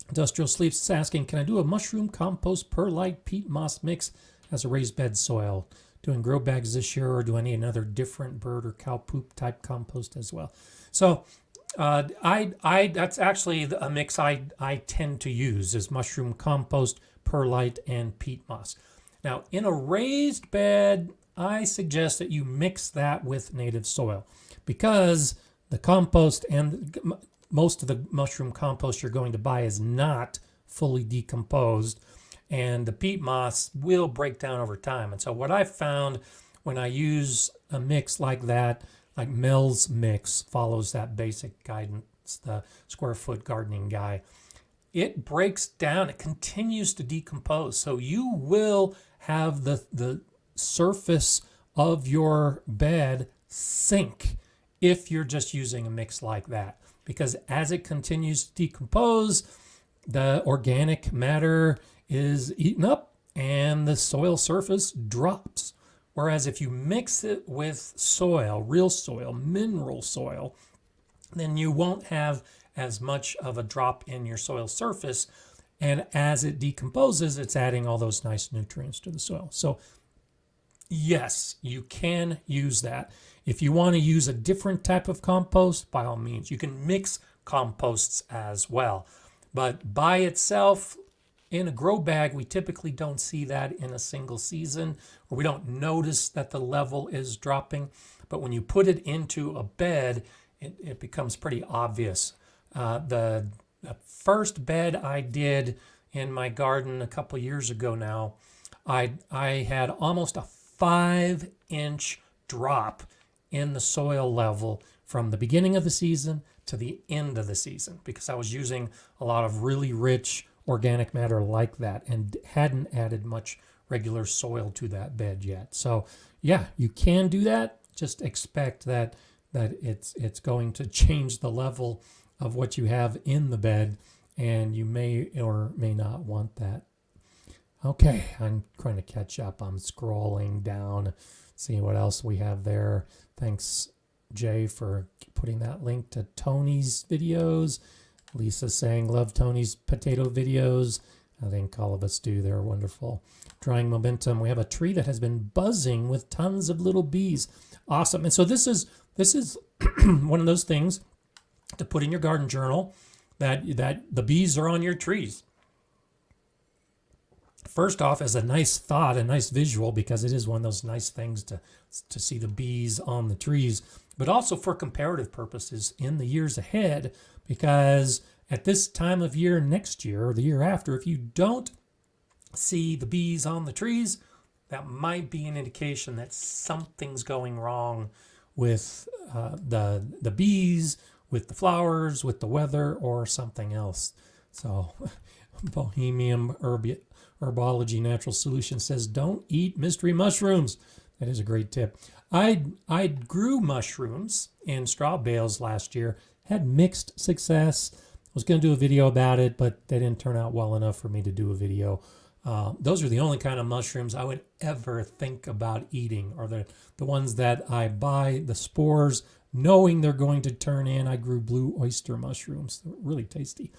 Industrial Sleeps is asking, can I do a mushroom compost perlite peat moss mix as a raised bed soil? Doing grow bags this year, or do I need another different bird or cow poop type compost as well? So that's actually a mix I tend to use, is mushroom compost, perlite, and peat moss. Now, in a raised bed, I suggest that you mix that with native soil, because the compost and most of the mushroom compost you're going to buy is not fully decomposed, and the peat moss will break down over time. And so what I've found when I use a mix like that, like Mel's mix follows that basic guidance, the square foot gardening guy, it breaks down, it continues to decompose. So you will have the surface of your bed sink if you're just using a mix like that, because as it continues to decompose, the organic matter is eaten up and the soil surface drops. Whereas if you mix it with soil, real soil, mineral soil, then you won't have as much of a drop in your soil surface. And as it decomposes, it's adding all those nice nutrients to the soil. So yes, you can use that. If you want to use a different type of compost, by all means, you can mix composts as well. But by itself, in a grow bag, we typically don't see that in a single season, or we don't notice that the level is dropping. But when you put it into a bed, it becomes pretty obvious. The first bed I did in my garden a couple years ago now, I had almost a 5-inch drop in the soil level from the beginning of the season to the end of the season, because I was using a lot of really rich organic matter like that and hadn't added much regular soil to that bed yet. So yeah, you can do that. Just expect that it's going to change the level of what you have in the bed, and you may or may not want that. Okay, I'm trying to catch up. I'm scrolling down, seeing what else we have there. Thanks, Jay, for putting that link to Tony's videos. Lisa saying, love Tony's potato videos. I think all of us do. They're wonderful. Drying momentum. We have a tree that has been buzzing with tons of little bees. Awesome. And so this is one of those things to put in your garden journal, that the bees are on your trees. First off, as a nice thought, a nice visual, because it is one of those nice things to see the bees on the trees, but also for comparative purposes in the years ahead, because at this time of year next year or the year after, if you don't see the bees on the trees, that might be an indication that something's going wrong with the bees, with the flowers, with the weather, or something else. So Bohemian Herbology Natural Solution says, don't eat mystery mushrooms. That is a great tip. I grew mushrooms in straw bales last year, had mixed success. I was going to do a video about it, but they didn't turn out well enough for me to do a video. Those are the only kind of mushrooms I would ever think about eating, or the ones that I buy the spores knowing they're going to turn in. I grew blue oyster mushrooms. They're really tasty.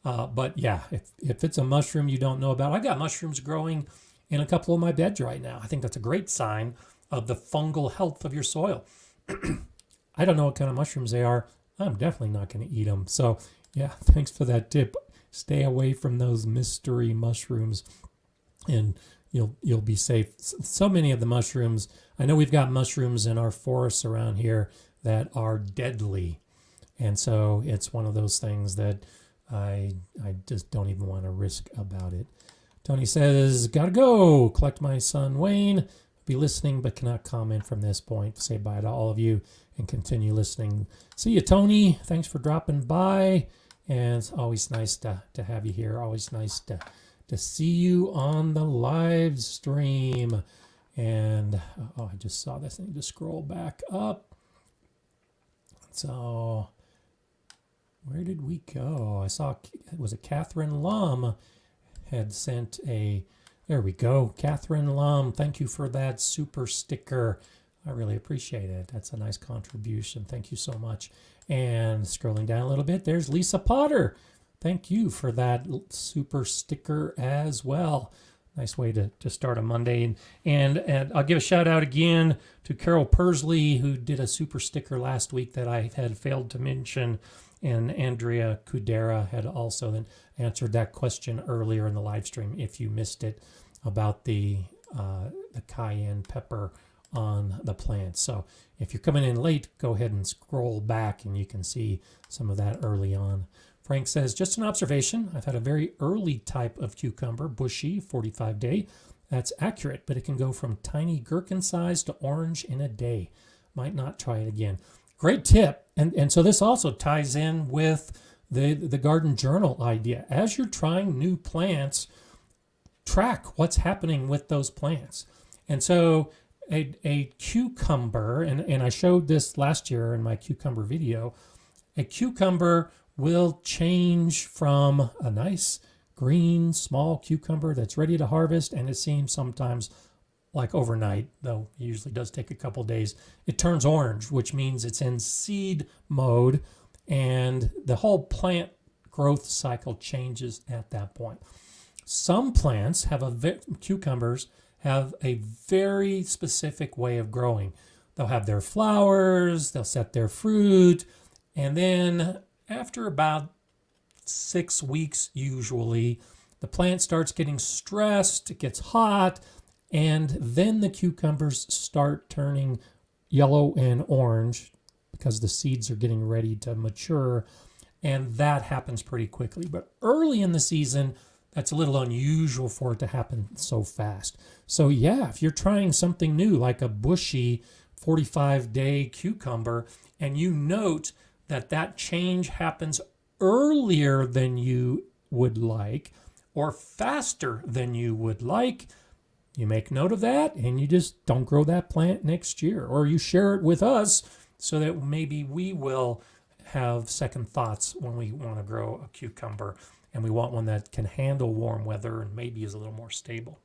But yeah, if it's a mushroom you don't know about, I got mushrooms growing in a couple of my beds right now. I think that's a great sign of the fungal health of your soil. I don't know what kind of mushrooms they are. I'm definitely not going to eat them. So yeah, thanks for that tip. Stay away from those mystery mushrooms and you'll be safe. So many of the mushrooms, I know we've got mushrooms in our forests around here that are deadly. And so it's one of those things that I just don't even want to risk about it. Tony says, gotta go, collect my son Wayne. Be listening but cannot comment from this point. Say bye to all of you and continue listening. See you, Tony. Thanks for dropping by. And it's always nice to have you here. Always nice to see you on the live stream. And oh, I just saw this. I need to scroll back up. So where did we go? I saw, was it Catherine Lum had sent a, there we go. Catherine Lum, thank you for that super sticker. I really appreciate it. That's a nice contribution. Thank you so much. And scrolling down a little bit, there's Lisa Potter. Thank you for that super sticker as well. Nice way to start a Monday. And I'll give a shout out again to Carol Persley, who did a super sticker last week that I had failed to mention. And Andrea Kudera had also then answered that question earlier in the live stream, if you missed it, about the cayenne pepper on the plant. So if you're coming in late, go ahead and scroll back and you can see some of that early on. Frank says, just an observation. I've had a very early type of cucumber, bushy, 45 day. That's accurate, but it can go from tiny gherkin size to orange in a day. Might not try it again. Great tip. And so this also ties in with the garden journal idea. As you're trying new plants, track what's happening with those plants. And so a cucumber, and I showed this last year in my cucumber video, a cucumber will change from a nice green small cucumber that's ready to harvest, and it seems sometimes like overnight, though it usually does take a couple days, it turns orange, which means it's in seed mode, and the whole plant growth cycle changes at that point. Some plants have cucumbers have a very specific way of growing. They'll have their flowers, they'll set their fruit, and then after about 6 weeks usually, the plant starts getting stressed, it gets hot, and then the cucumbers start turning yellow and orange because the seeds are getting ready to mature, and that happens pretty quickly. But early in the season, that's a little unusual for it to happen so fast. So yeah, if you're trying something new like a bushy 45-day cucumber, and you note that change happens earlier than you would like or faster than you would like, you make note of that and you just don't grow that plant next year, or you share it with us so that maybe we will have second thoughts when we want to grow a cucumber and we want one that can handle warm weather and maybe is a little more stable.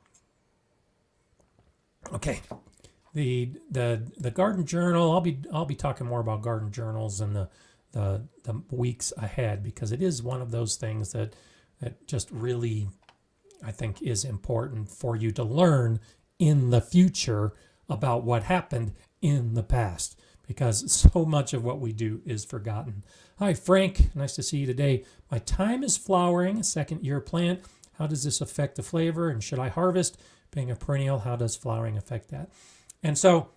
Okay, the garden journal, I'll be talking more about garden journals in the weeks ahead, because it is one of those things that just really, I think, is important for you to learn in the future about what happened in the past, because so much of what we do is forgotten. Hi, Frank. Nice to see you today. My thyme is flowering, a second-year plant. How does this affect the flavor, and should I harvest? Being a perennial, how does flowering affect that? And so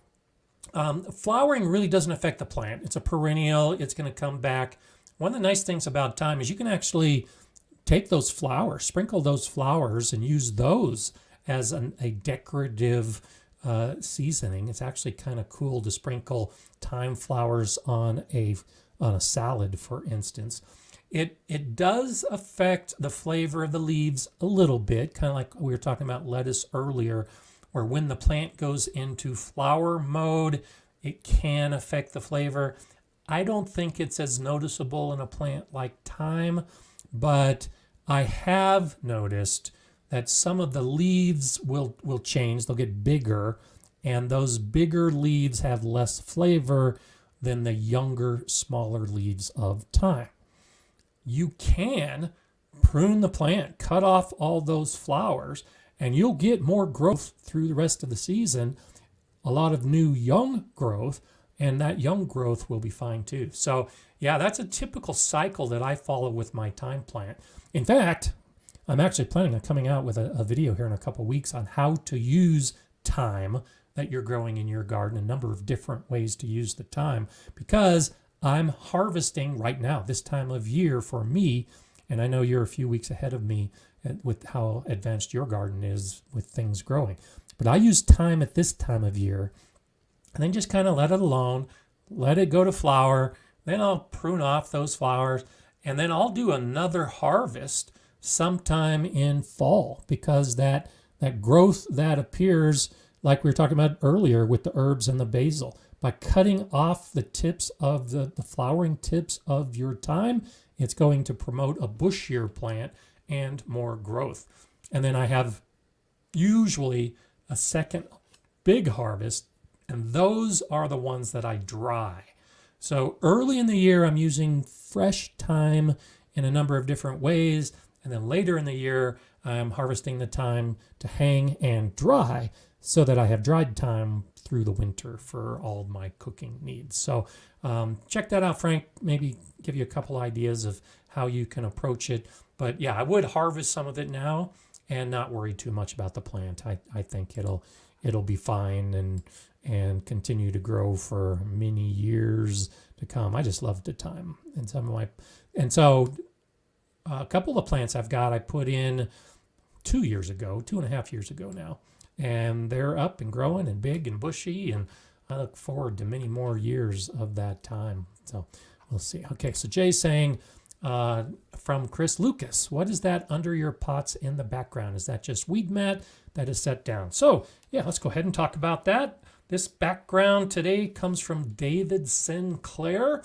flowering really doesn't affect the plant. It's a perennial. It's going to come back. One of the nice things about thyme is you can actually take those flowers, sprinkle those flowers, and use those as a decorative seasoning. It's actually kind of cool to sprinkle thyme flowers on a salad, for instance. It does affect the flavor of the leaves a little bit, kind of like we were talking about lettuce earlier, where when the plant goes into flower mode, it can affect the flavor. I don't think it's as noticeable in a plant like thyme, but I have noticed that some of the leaves will change. They'll get bigger, and those bigger leaves have less flavor than the younger, smaller leaves of thyme. You can prune the plant, cut off all those flowers, and you'll get more growth through the rest of the season, a lot of new young growth, and that young growth will be fine too. So yeah, that's a typical cycle that I follow with my thyme plant. In fact, I'm actually planning on coming out with a video here in a couple weeks on how to use thyme that you're growing in your garden, a number of different ways to use the thyme, because I'm harvesting right now, this time of year for me, and I know you're a few weeks ahead of me with how advanced your garden is with things growing. But I use thyme at this time of year, and then just kind of let it alone, let it go to flower, then I'll prune off those flowers, and then I'll do another harvest sometime in fall, because that growth that appears, like we were talking about earlier with the herbs and the basil, by cutting off the tips of the flowering tips of your thyme, it's going to promote a bushier plant and more growth. And then I have usually a second big harvest, and those are the ones that I dry. So early in the year, I'm using fresh thyme in a number of different ways. And then later in the year, I'm harvesting the thyme to hang and dry so that I have dried thyme through the winter for all of my cooking needs. So check that out, Frank. Maybe give you a couple ideas of how you can approach it. But yeah, I would harvest some of it now and not worry too much about the plant. I think it'll be fine and continue to grow for many years to come. I just love the thyme. And so a couple of plants I've got, I put in 2.5 years ago now. And they're up and growing and big and bushy, and I look forward to many more years of that time. So we'll see. Okay, so Jay's saying from Chris Lucas, what is that under your pots in the background? Is that just weed mat that is set down? So yeah, let's go ahead and talk about that. This background today comes from David Sinclair.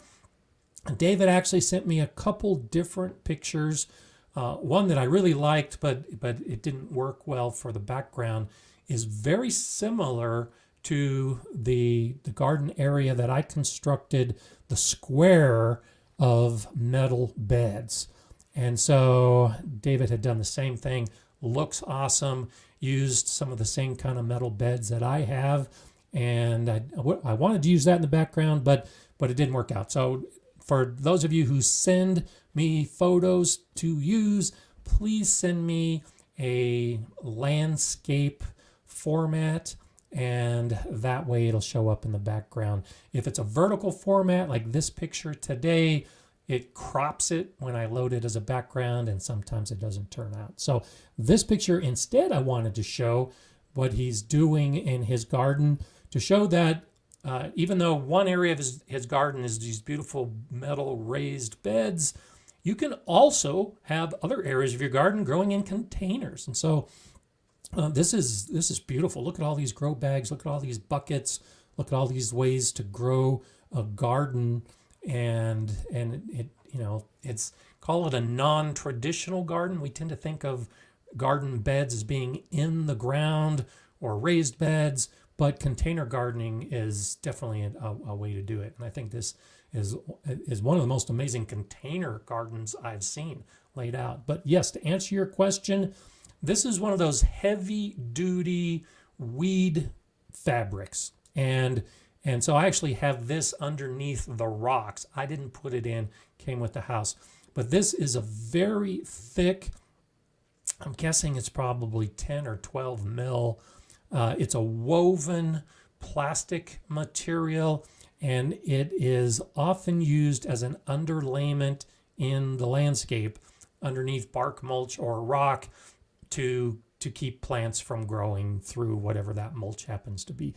David actually sent me a couple different pictures. One that I really liked, but it didn't work well for the background, is very similar to the garden area that I constructed, the square of metal beds. And so David had done the same thing, looks awesome, used some of the same kind of metal beds that I have. And I wanted to use that in the background, but it didn't work out. So for those of you who send me photos to use, please send me a landscape format, and that way it'll show up in the background. If it's a vertical format like this picture today, it crops it when I load it as a background, and sometimes it doesn't turn out. So this picture, instead, I wanted to show what he's doing in his garden, to show that even though one area of his garden is these beautiful metal raised beds, you can also have other areas of your garden growing in containers. And so this is beautiful. Look at all these grow bags. Look at all these buckets. Look at all these ways to grow a garden. And it's, call it a non-traditional garden. We tend to think of garden beds as being in the ground or raised beds, but container gardening is definitely a way to do it. And I think this is one of the most amazing container gardens I've seen laid out. But yes, to answer your question, this is one of those heavy duty weed fabrics. And so I actually have this underneath the rocks. I didn't put it in, came with the house. But this is a very thick, I'm guessing it's probably 10 or 12 mil. It's a woven plastic material, and it is often used as an underlayment in the landscape underneath bark mulch or rock to keep plants from growing through whatever that mulch happens to be.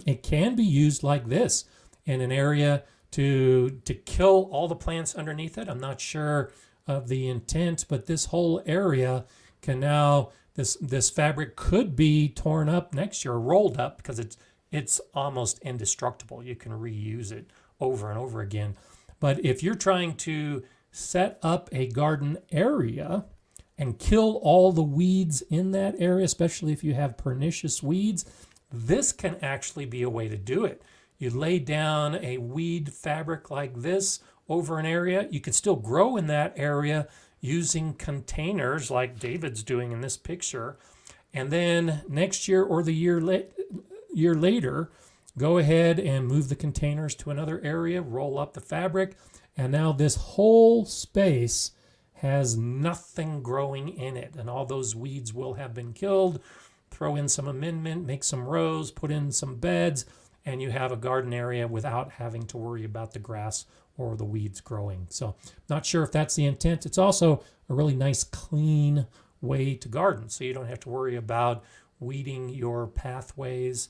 It can be used like this in an area to kill all the plants underneath it. I'm not sure of the intent, but this whole area can now, this fabric could be torn up next year, rolled up, because it's almost indestructible. You can reuse it over and over again. But if you're trying to set up a garden area and kill all the weeds in that area, especially if you have pernicious weeds, this can actually be a way to do it. You lay down a weed fabric like this over an area. You can still grow in that area using containers like David's doing in this picture. And then next year or the year later, go ahead and move the containers to another area, roll up the fabric, and now this whole space has nothing growing in it, and all those weeds will have been killed. Throw in some amendment, make some rows, put in some beds, and you have a garden area without having to worry about the grass or the weeds growing. So not sure if that's the intent. It's also a really nice clean way to garden, so you don't have to worry about weeding your pathways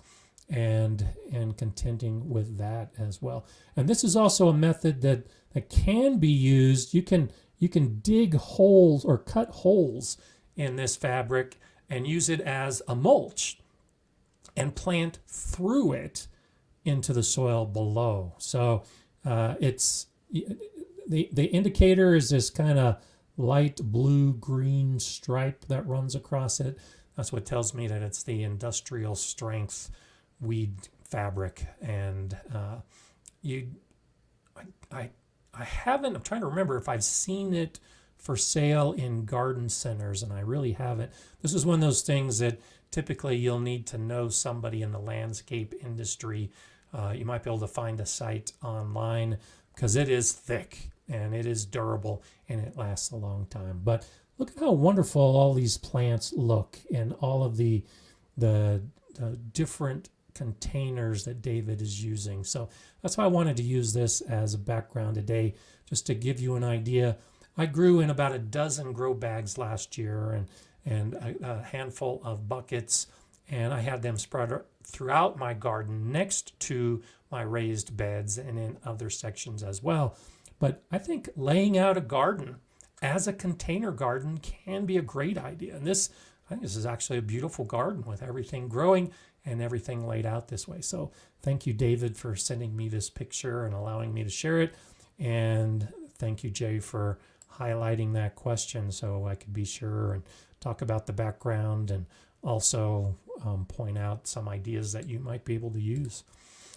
and contending with that as well. And this is also a method that can be used. You can dig holes or cut holes in this fabric and use it as a mulch and plant through it into the soil below. So it's the indicator is this kind of light blue-green stripe that runs across it. That's what tells me that it's the industrial strength weed fabric. And I haven't, I'm trying to remember if I've seen it for sale in garden centers, and I really haven't. This is one of those things that typically you'll need to know somebody in the landscape industry. You might be able to find a site online because it is thick and it is durable and it lasts a long time. But look at how wonderful all these plants look and all of the different containers that David is using. So that's why I wanted to use this as a background today, just to give you an idea. I grew in about a dozen grow bags last year and a handful of buckets, and I had them spread throughout my garden next to my raised beds and in other sections as well. But I think laying out a garden as a container garden can be a great idea. And I think this is actually a beautiful garden with everything growing and everything laid out this way. So thank you, David, for sending me this picture and allowing me to share it. And thank you, Jay, for highlighting that question so I could be sure and talk about the background and also point out some ideas that you might be able to use.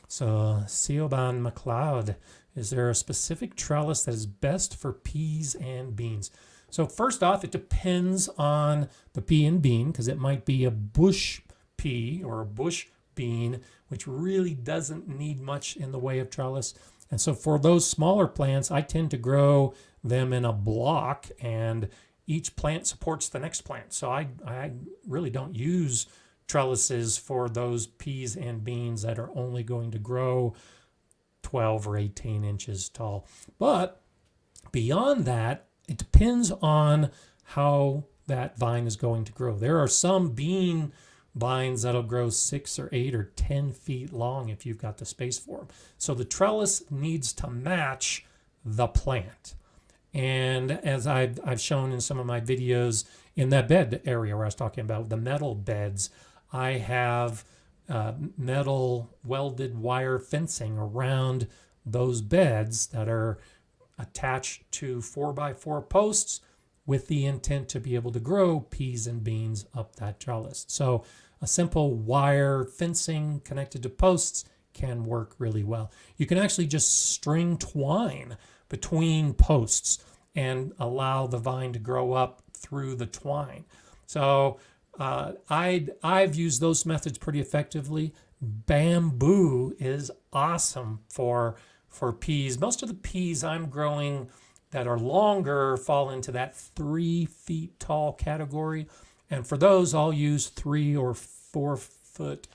So Siobhan McLeod, is there a specific trellis that is best for peas and beans? So first off, it depends on the pea and bean, because it might be a bush pea or a bush bean, which really doesn't need much in the way of trellis. And so for those smaller plants, I tend to grow them in a block, and each plant supports the next plant. So I really don't use trellises for those peas and beans that are only going to grow 12 or 18 inches tall. But beyond that, it depends on how that vine is going to grow. There are some bean vines that'll grow 6 or 8 or 10 feet long if you've got the space for them. So the trellis needs to match the plant. And as I've shown in some of my videos in that bed area where I was talking about the metal beds, I have metal welded wire fencing around those beds that are attached to 4x4 posts with the intent to be able to grow peas and beans up that trellis. So a simple wire fencing connected to posts can work really well. You can actually just string twine between posts and allow the vine to grow up through the twine. So I've used those methods pretty effectively. Bamboo is awesome for peas. Most of the peas I'm growing that are longer fall into that 3 feet tall category. And for those, I'll use 3 or 4 foot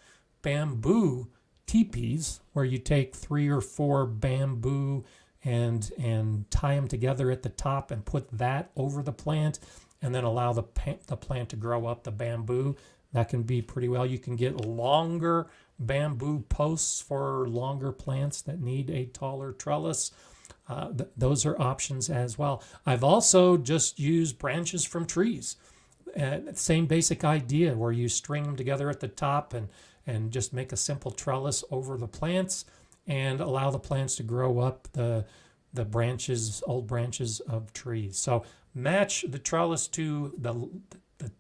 bamboo teepees, where you take 3 or 4 bamboo and tie them together at the top and put that over the plant, and then allow the plant to grow up the bamboo. That can be pretty well. You can get longer bamboo posts for longer plants that need a taller trellis. Those are options as well. I've also just used branches from trees. Same basic idea, where you string them together at the top and just make a simple trellis over the plants and allow the plants to grow up the branches, old branches of trees. So match the trellis to the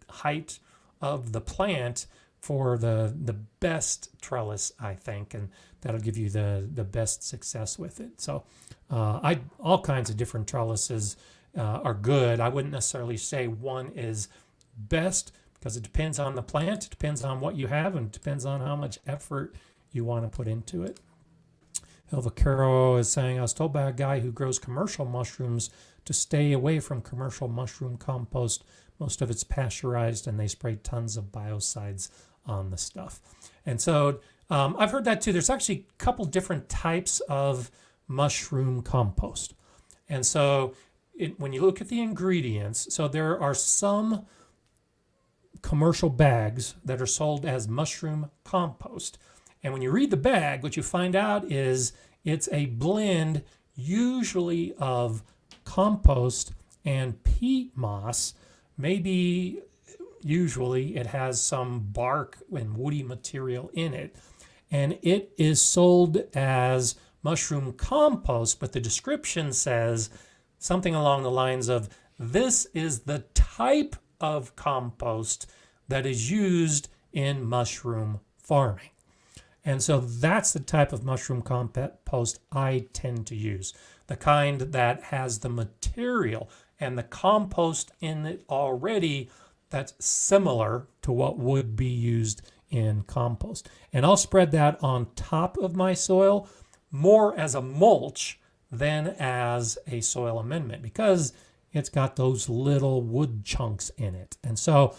height of the plant for the best trellis, I think, and that'll give you the best success with it. So all kinds of different trellises are good. I wouldn't necessarily say one is best, because it depends on the plant, it depends on what you have, and it depends on how much effort you want to put into it. Elva Caro is saying, I was told by a guy who grows commercial mushrooms to stay away from commercial mushroom compost. Most of it's pasteurized, and they spray tons of biocides on the stuff. And so I've heard that too. There's actually a couple different types of mushroom compost. And so when you look at the ingredients, so there are some commercial bags that are sold as mushroom compost. And when you read the bag, what you find out is it's a blend usually of compost and peat moss. Maybe usually it has some bark and woody material in it. And it is sold as mushroom compost, but the description says something along the lines of, this is the type of compost that is used in mushroom farming. And so that's the type of mushroom compost I tend to use. The kind that has the material and the compost in it already that's similar to what would be used in compost. And I'll spread that on top of my soil more as a mulch than as a soil amendment, because it's got those little wood chunks in it. And so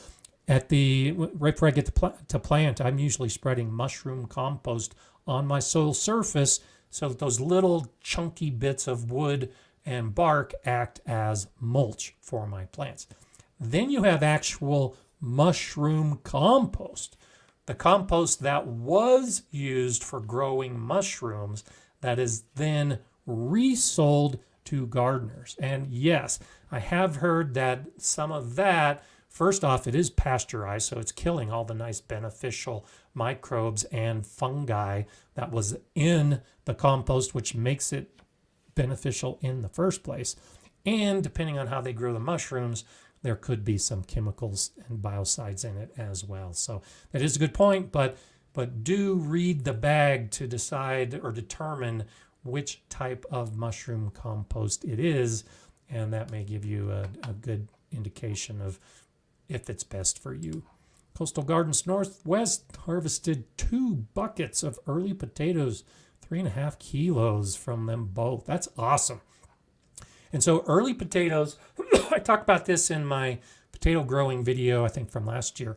right before I get to plant, I'm usually spreading mushroom compost on my soil surface so that those little chunky bits of wood and bark act as mulch for my plants. Then you have actual mushroom compost, the compost that was used for growing mushrooms that is then resold to gardeners. And yes, I have heard that some of that, first off, it is pasteurized, so it's killing all the nice beneficial microbes and fungi that was in the compost, which makes it beneficial in the first place. And depending on how they grow the mushrooms, there could be some chemicals and biocides in it as well. So that is a good point, but do read the bag to decide or determine which type of mushroom compost it is, and that may give you a good indication of if it's best for you. Coastal Gardens Northwest harvested 2 buckets of early potatoes, 3.5 kilos from them both. That's awesome. And so early potatoes, I talked about this in my potato growing video, I think from last year.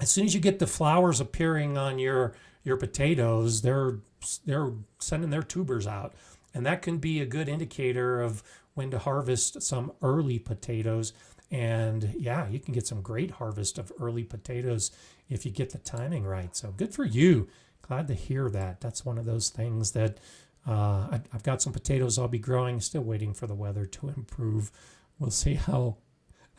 As soon as you get the flowers appearing on your potatoes, they're sending their tubers out. And that can be a good indicator of when to harvest some early potatoes. And yeah, you can get some great harvest of early potatoes if you get the timing right. So good for you. Glad to hear that. That's one of those things that I've got some potatoes I'll be growing, still waiting for the weather to improve. We'll see how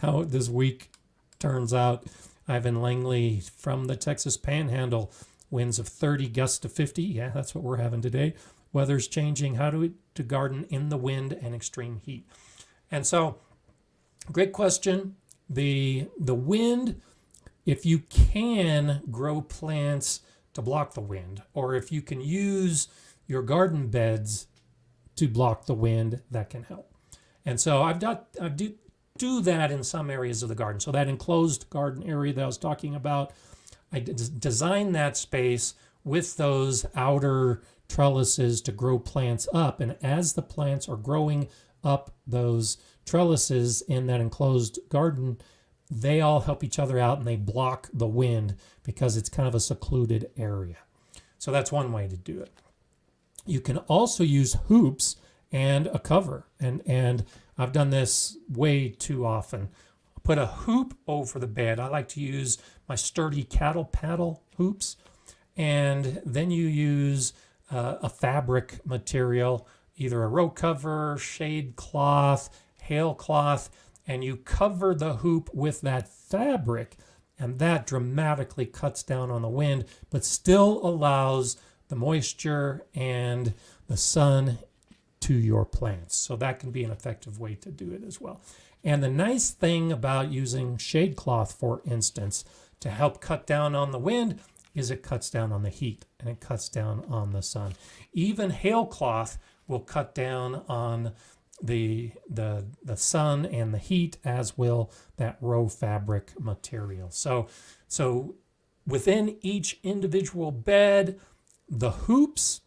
this week turns out. Ivan Langley from the Texas Panhandle, winds of 30, gusts to 50. Yeah, that's what we're having today. Weather's changing. How to garden in the wind and extreme heat? And so, great question. The wind, if you can grow plants to block the wind, or if you can use your garden beds to block the wind, that can help. And so I do that in some areas of the garden. So that enclosed garden area that I was talking about, I designed that space with those outer trellises to grow plants up. And as the plants are growing up those trellises in that enclosed garden, they all help each other out and they block the wind because it's kind of a secluded area. So that's one way to do it. You can also use hoops and a cover. And I've done this way too often. Put a hoop over the bed. I like to use my sturdy cattle paddle hoops. And then you use a fabric material, either a row cover, shade cloth, hail cloth, and you cover the hoop with that fabric. And that dramatically cuts down on the wind, but still allows the moisture and the sun to your plants. So that can be an effective way to do it as well. And the nice thing about using shade cloth, for instance, to help cut down on the wind is it cuts down on the heat and it cuts down on the sun. Even hail cloth will cut down on the sun and the heat, as will that row fabric material. So within each individual bed, the hoops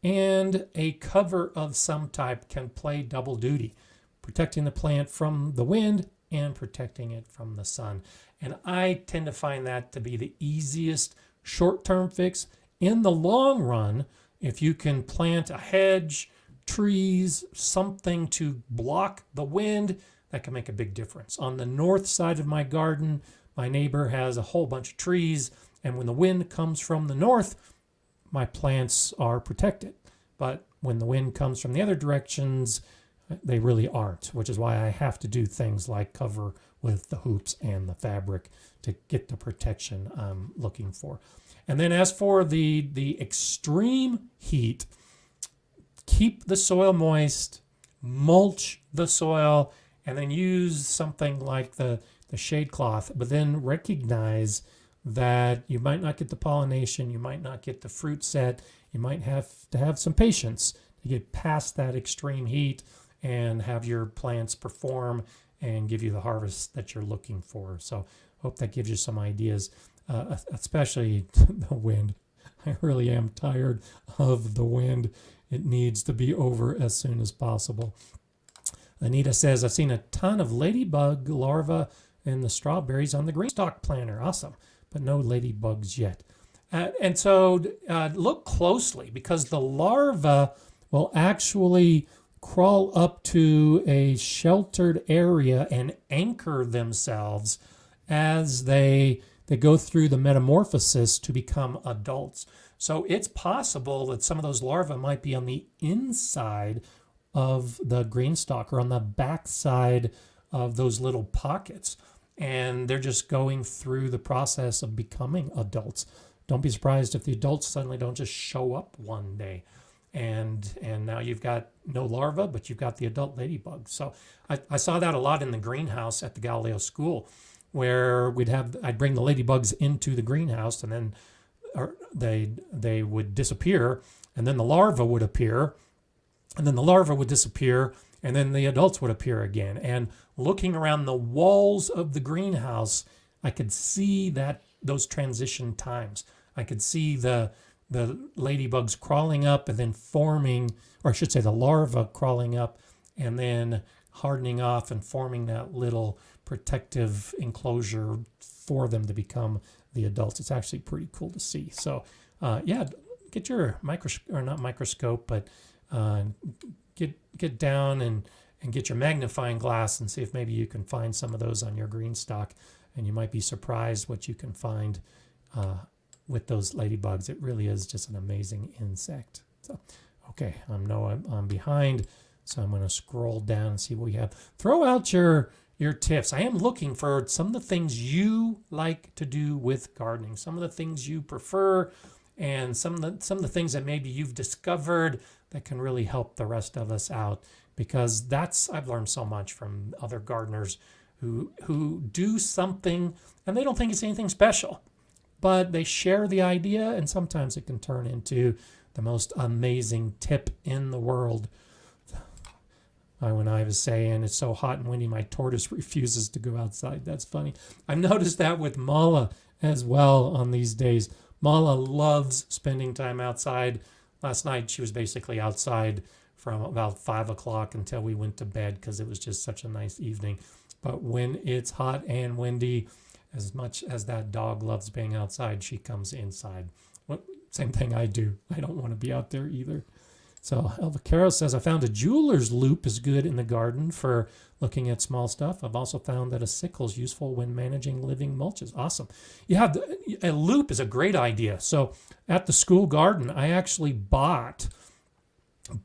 and a cover of some type can play double duty, protecting the plant from the wind and protecting it from the sun. And I tend to find that to be the easiest short-term fix. In the long run, if you can plant a hedge, trees, something to block the wind, that can make a big difference. On the north side of my garden, my neighbor has a whole bunch of trees, and when the wind comes from the north, my plants are protected. But when the wind comes from the other directions, they really aren't, which is why I have to do things like cover with the hoops and the fabric to get the protection I'm looking for. And then as for the extreme heat, keep the soil moist, mulch the soil, and then use something like the shade cloth, but then recognize that you might not get the pollination, you might not get the fruit set, you might have to have some patience to get past that extreme heat and have your plants perform and give you the harvest that you're looking for. So hope that gives you some ideas, especially the wind. I really am tired of the wind. It needs to be over as soon as possible. Anita says, I've seen a ton of ladybug larvae in the strawberries on the green stalk planter. Awesome, but no ladybugs yet. And so look closely, because the larvae will actually crawl up to a sheltered area and anchor themselves as they go through the metamorphosis to become adults. So it's possible that some of those larvae might be on the inside of the green stalk or on the back side of those little pockets. And they're just going through the process of becoming adults. Don't be surprised if the adults suddenly don't just show up one day. And now you've got no larvae, but you've got the adult ladybug. So I saw that a lot in the greenhouse at the Galileo School, where I'd bring the ladybugs into the greenhouse, and then they would disappear, and then the larva would appear, and then the larva would disappear, and then the adults would appear again. And looking around the walls of the greenhouse, I could see those transition times. I could see the ladybugs crawling up and then forming, or I should say the larva crawling up and then hardening off and forming that little protective enclosure for them to become the adults. It's actually pretty cool to see. So yeah, get your microscope, but get down and get your magnifying glass and see if maybe you can find some of those on your green stalk, and you might be surprised what you can find with those ladybugs. It really is just an amazing insect. So, okay, I'm behind, so I'm going to scroll down and see what we have. Throw out your tips. I am looking for some of the things you like to do with gardening, some of the things you prefer, and some of the things that maybe you've discovered that can really help the rest of us out, because I've learned so much from other gardeners who do something and they don't think it's anything special, but they share the idea, and sometimes it can turn into the most amazing tip in the world. When I was saying it's so hot and windy, my tortoise refuses to go outside. That's funny. I've noticed that with Mala as well on these days. Mala loves spending time outside. Last night she was basically outside from about 5 o'clock until we went to bed, because it was just such a nice evening. But when it's hot and windy, as much as that dog loves being outside, she comes inside. Same thing I do. I don't want to be out there either. So Elvicaro says, I found a jeweler's loop is good in the garden for looking at small stuff. I've also found that a sickle is useful when managing living mulches. Awesome. Yeah, a loop is a great idea. So at the school garden, I actually bought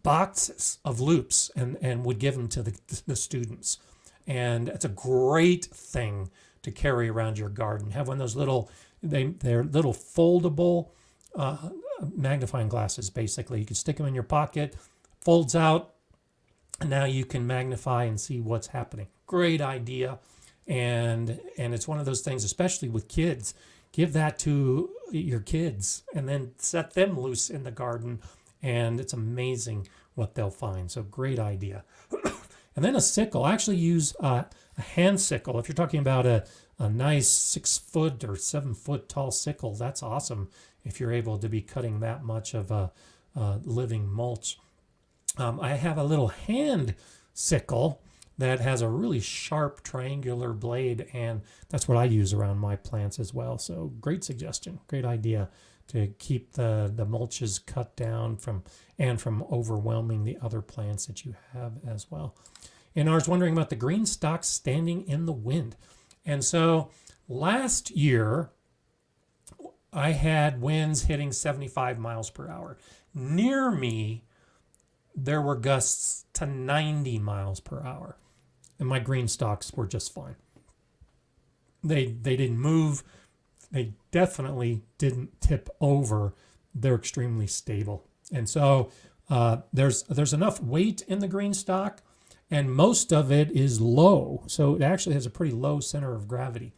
boxes of loops and would give them to the students. And it's a great thing to carry around your garden. Have one of those little, they're little foldable magnifying glasses, basically. You can stick them in your pocket, folds out, and now you can magnify and see what's happening. Great idea. And it's one of those things, especially with kids, give that to your kids and then set them loose in the garden, and it's amazing what they'll find. So great idea. And then a sickle. I actually use a hand sickle. If you're talking about a nice 6 foot or 7 foot tall sickle, that's awesome if you're able to be cutting that much of a living mulch. I have a little hand sickle that has a really sharp triangular blade, and that's what I use around my plants as well. So great suggestion, great idea to keep the mulches cut down from overwhelming the other plants that you have as well. And I was wondering about the green stalks standing in the wind. And so last year, I had winds hitting 75 miles per hour. Near me, there were gusts to 90 miles per hour. And my green stalks were just fine. They didn't move. They definitely didn't tip over. They're extremely stable. And so there's enough weight in the green stalk, and most of it is low. So it actually has a pretty low center of gravity.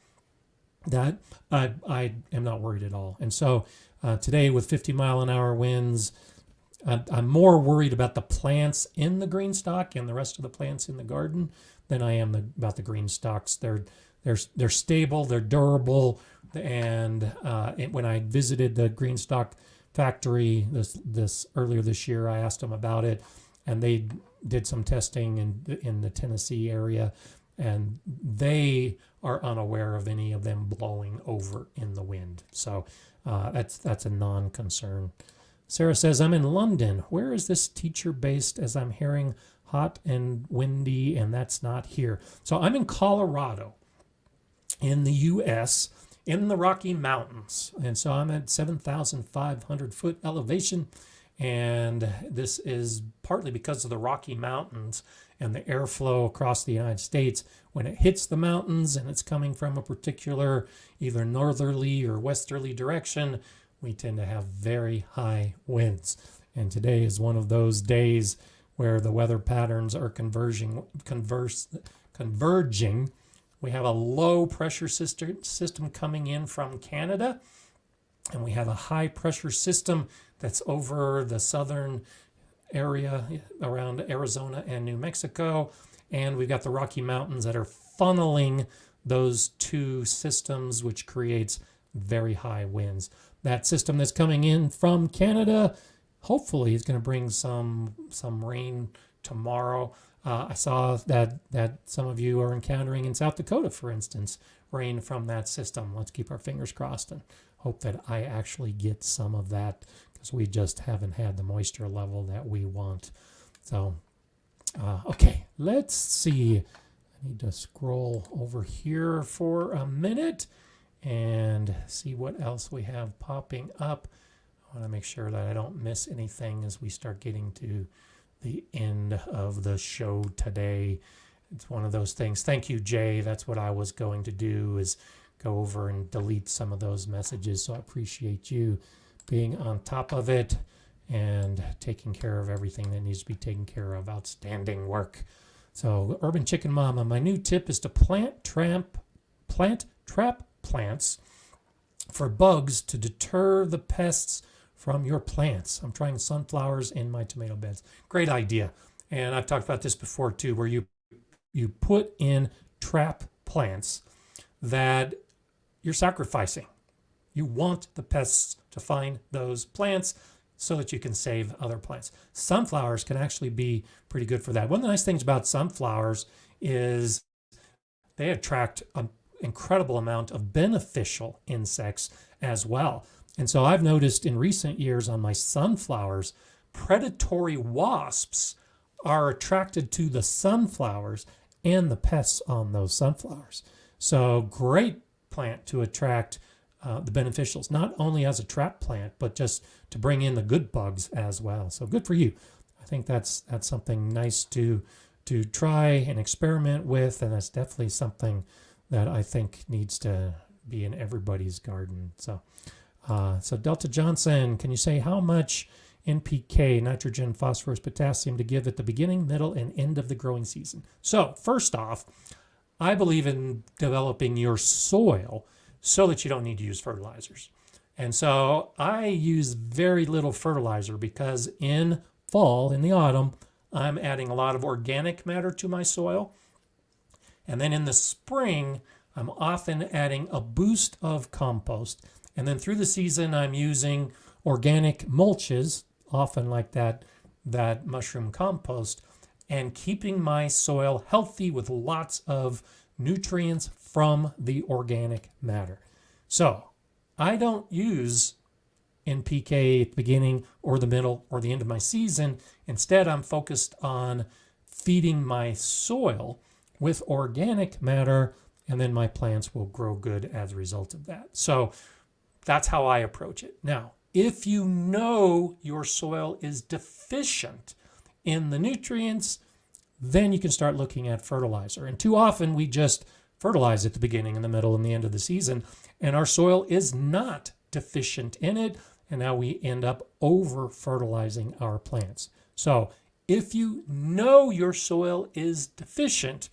That I am not worried at all. And so today with 50-mile-an-hour winds, I'm more worried about the plants in the green stalk and the rest of the plants in the garden than I am about the green stalks. They're stable, they're durable, and when I visited the green stalk factory this earlier this year, I asked them about it, and they did some testing in the Tennessee area, and they are unaware of any of them blowing over in the wind. So that's a non-concern. Sarah says, I'm in London. Where is this teacher based, as I'm hearing hot and windy, and that's not here? So I'm in Colorado in the U.S., in the Rocky Mountains. And so I'm at 7,500 foot elevation. And this is partly because of the Rocky Mountains and the airflow across the United States. When it hits the mountains and it's coming from a particular either northerly or westerly direction, we tend to have very high winds. And today is one of those days where the weather patterns are converging. We have a low pressure system coming in from Canada, and we have a high pressure system that's over the southern area around Arizona and New Mexico. And we've got the Rocky Mountains that are funneling those two systems, which creates very high winds. That system that's coming in from Canada, hopefully is going to bring some rain tomorrow. I saw that some of you are encountering in South Dakota, for instance, rain from that system. Let's keep our fingers crossed and hope that I actually get some of that, because we just haven't had the moisture level that we want. So, okay, let's see. I need to scroll over here for a minute and see what else we have popping up. I want to make sure that I don't miss anything as we start getting to the end of the show today. It's one of those things. Thank you, Jay. That's what I was going to do, is go over and delete some of those messages. So I appreciate you being on top of it and taking care of everything that needs to be taken care of. Outstanding work. So Urban Chicken Mama, my new tip is to plant trap plants for bugs to deter the pests from your plants. I'm trying sunflowers in my tomato beds. Great idea. And I've talked about this before too, where you put in trap plants that you're sacrificing. You want the pests to find those plants so that you can save other plants. Sunflowers can actually be pretty good for that. One of the nice things about sunflowers is they attract an incredible amount of beneficial insects as well. And so I've noticed in recent years on my sunflowers, predatory wasps are attracted to the sunflowers and the pests on those sunflowers. So great plant to attract the beneficials, not only as a trap plant, but just to bring in the good bugs as well. So good for you. I think that's something nice to try and experiment with, and that's definitely something that I think needs to be in everybody's garden. So Delta Johnson, can you say how much NPK, nitrogen, phosphorus, potassium to give at the beginning, middle, and end of the growing season? So first off, I believe in developing your soil so that you don't need to use fertilizers. And so I use very little fertilizer because in fall, in the autumn, I'm adding a lot of organic matter to my soil. And then in the spring, I'm often adding a boost of compost. And then through the season, I'm using organic mulches, often like that mushroom compost, and keeping my soil healthy with lots of nutrients from the organic matter. So I don't use NPK at the beginning or the middle or the end of my season. Instead, I'm focused on feeding my soil with organic matter, and then my plants will grow good as a result of that. So that's how I approach it. Now, if you know your soil is deficient in the nutrients, then you can start looking at fertilizer. And too often we just fertilize at the beginning and the middle and the end of the season, and our soil is not deficient in it, and now we end up over fertilizing our plants. So if you know your soil is deficient,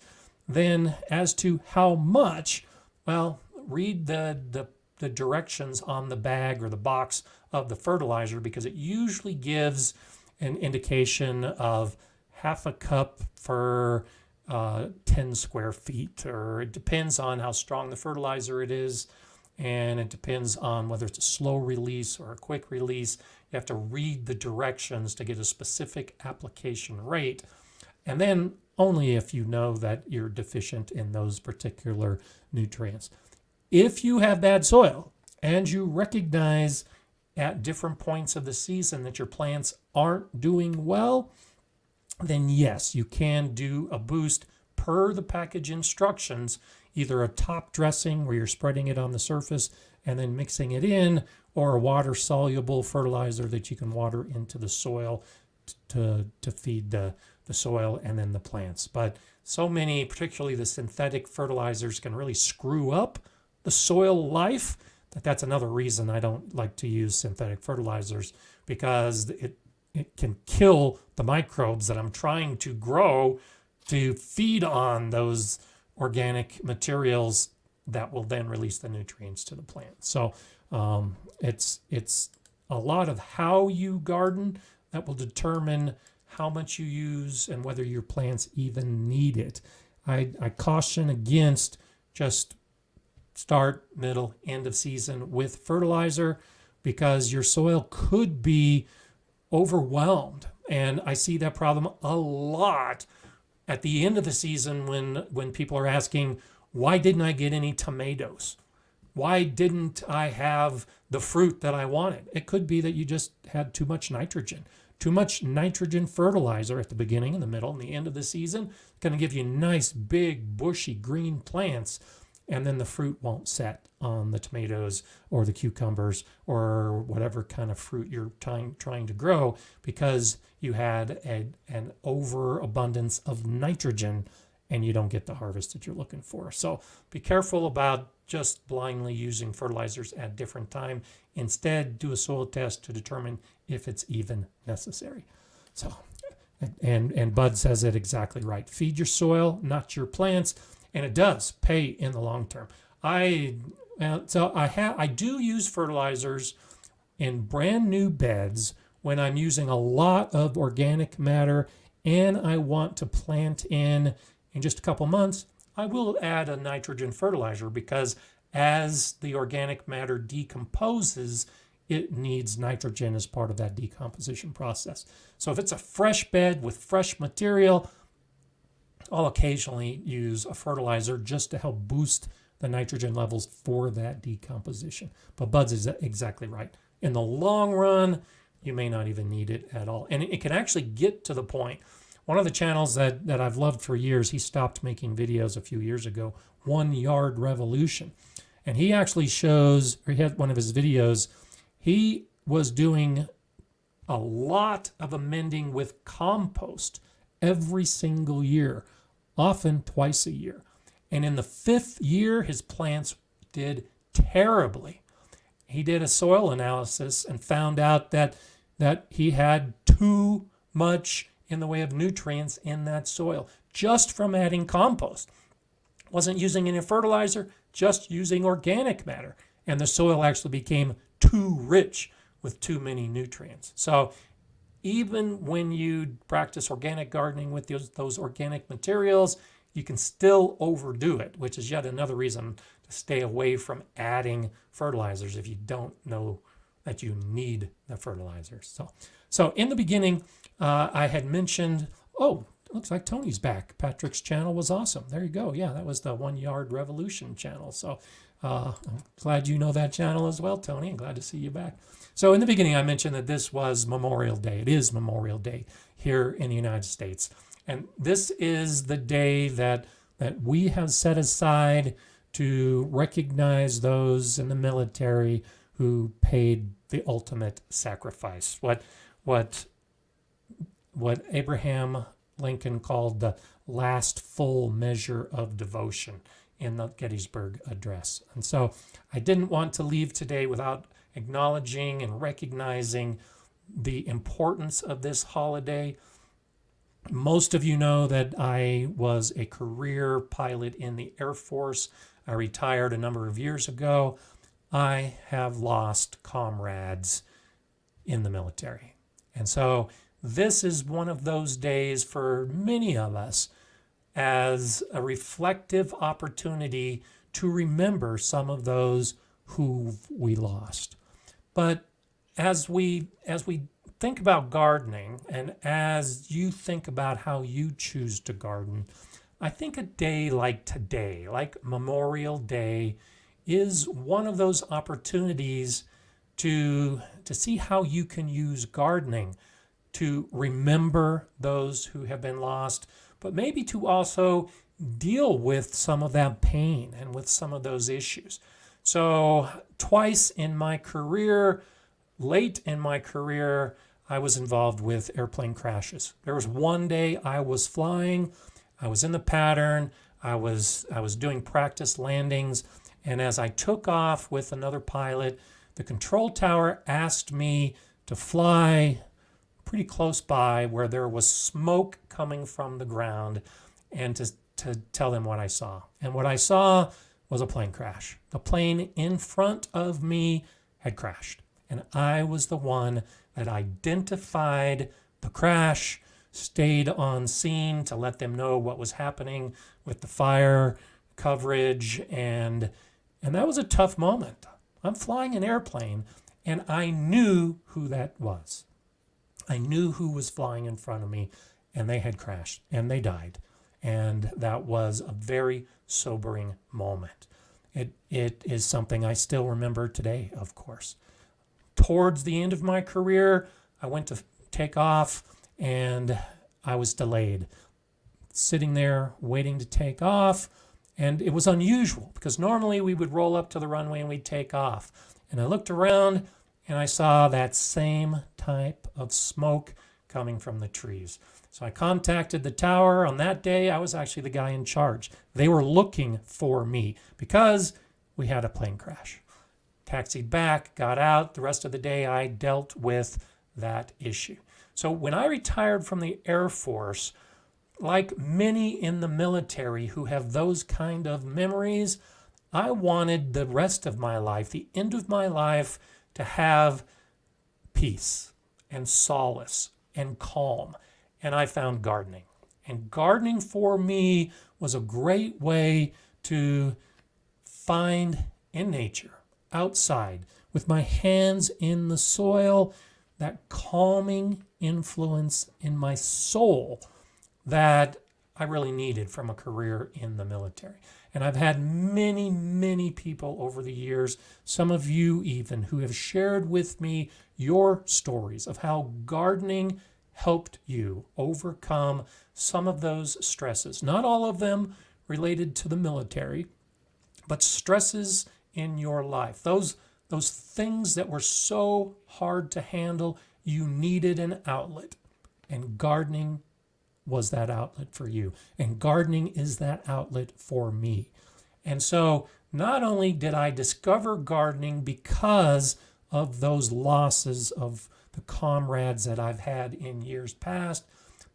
then as to how much, well, read the directions on the bag or the box of the fertilizer, because it usually gives an indication of half a cup for 10 square feet, or it depends on how strong the fertilizer it is, and it depends on whether it's a slow release or a quick release. You have to read the directions to get a specific application rate, and then only if you know that you're deficient in those particular nutrients. If you have bad soil and you recognize at different points of the season that your plants aren't doing well, then yes, you can do a boost per the package instructions, either a top dressing where you're spreading it on the surface and then mixing it in, or a water soluble fertilizer that you can water into the soil to feed the soil and then the plants. But so many, particularly the synthetic fertilizers, can really screw up the soil life. That's another reason I don't like to use synthetic fertilizers, because it can kill the microbes that I'm trying to grow to feed on those organic materials that will then release the nutrients to the plant. So it's a lot of how you garden that will determine how much you use and whether your plants even need it. I caution against just start, middle, end of season with fertilizer, because your soil could be overwhelmed. And I see that problem a lot at the end of the season when people are asking, why didn't I get any tomatoes? Why didn't I have the fruit that I wanted? It could be that you just had too much nitrogen. Too much nitrogen fertilizer at the beginning, in the middle, and the end of the season going to give you nice, big, bushy green plants, and then the fruit won't set on the tomatoes or the cucumbers or whatever kind of fruit you're trying to grow, because you had an overabundance of nitrogen and you don't get the harvest that you're looking for. So be careful about just blindly using fertilizers at different time. Instead, do a soil test to determine if it's even necessary. So, and Bud says it exactly right. Feed your soil, not your plants, and it does pay in the long term. I do use fertilizers in brand new beds when I'm using a lot of organic matter and I want to plant in just a couple months. I will add a nitrogen fertilizer, because as the organic matter decomposes, it needs nitrogen as part of that decomposition process. So if it's a fresh bed with fresh material, I'll occasionally use a fertilizer just to help boost the nitrogen levels for that decomposition. But Bud's is exactly right. In the long run, you may not even need it at all. And it can actually get to the point. One of the channels that I've loved for years, he stopped making videos a few years ago, 1 Yard Revolution. And he actually shows, or he had one of his videos, he was doing a lot of amending with compost every single year, often twice a year. And in the 5th year, his plants did terribly. He did a soil analysis and found out that he had too much in the way of nutrients in that soil just from adding compost. Wasn't using any fertilizer, just using organic matter. And the soil actually became too rich with too many nutrients. So even when you practice organic gardening with those organic materials, you can still overdo it, which is yet another reason to stay away from adding fertilizers if you don't know that you need the fertilizers. So in the beginning, I had mentioned, oh, looks like Tony's back. Patrick's channel was awesome. There you go. Yeah, that was the 1 Yard Revolution channel. So I'm glad you know that channel as well, Tony. I'm glad to see you back. So in the beginning, I mentioned that this was Memorial Day. It is Memorial Day here in the United States. And this is the day that we have set aside to recognize those in the military who paid the ultimate sacrifice. What Abraham Lincoln called the last full measure of devotion in the Gettysburg Address. And so I didn't want to leave today without acknowledging and recognizing the importance of this holiday. Most of you know that I was a career pilot in the Air Force. I retired a number of years ago. I have lost comrades in the military. And so this is one of those days for many of us as a reflective opportunity to remember some of those who we lost. But as we think about gardening, and as you think about how you choose to garden, I think a day like today, like Memorial Day, is one of those opportunities to see how you can use gardening to remember those who have been lost, but maybe to also deal with some of that pain and with some of those issues. So twice in my career, late in my career, I was involved with airplane crashes. There was one day I was flying, I was in the pattern, I was doing practice landings, and as I took off with another pilot, the control tower asked me to fly pretty close by where there was smoke coming from the ground and to tell them what I saw. And what I saw was a plane crash. The plane in front of me had crashed. And I was the one that identified the crash, stayed on scene to let them know what was happening with the fire coverage. And that was a tough moment. I'm flying an airplane and I knew who that was. I knew who was flying in front of me, and they had crashed and they died. And that was a very sobering moment. It is something I still remember today, of course. Towards the end of my career, I went to take off and I was delayed. Sitting there waiting to take off, and it was unusual because normally we would roll up to the runway and we'd take off. And I looked around and I saw that same type of smoke coming from the trees. So I contacted the tower. On that day, I was actually the guy in charge. They were looking for me because we had a plane crash. Taxied back, got out. The rest of the day, I dealt with that issue. So when I retired from the Air Force, like many in the military who have those kind of memories, I wanted the rest of my life, the end of my life, to have peace and solace and calm. And I found gardening. And gardening for me was a great way to find in nature, outside, with my hands in the soil, that calming influence in my soul that I really needed from a career in the military. And I've had many, many people over the years, some of you even, who have shared with me your stories of how gardening helped you overcome some of those stresses. Not all of them related to the military, but stresses in your life. Those things that were so hard to handle, you needed an outlet. And gardening was that outlet for you. And gardening is that outlet for me. And so not only did I discover gardening because of those losses of the comrades that I've had in years past,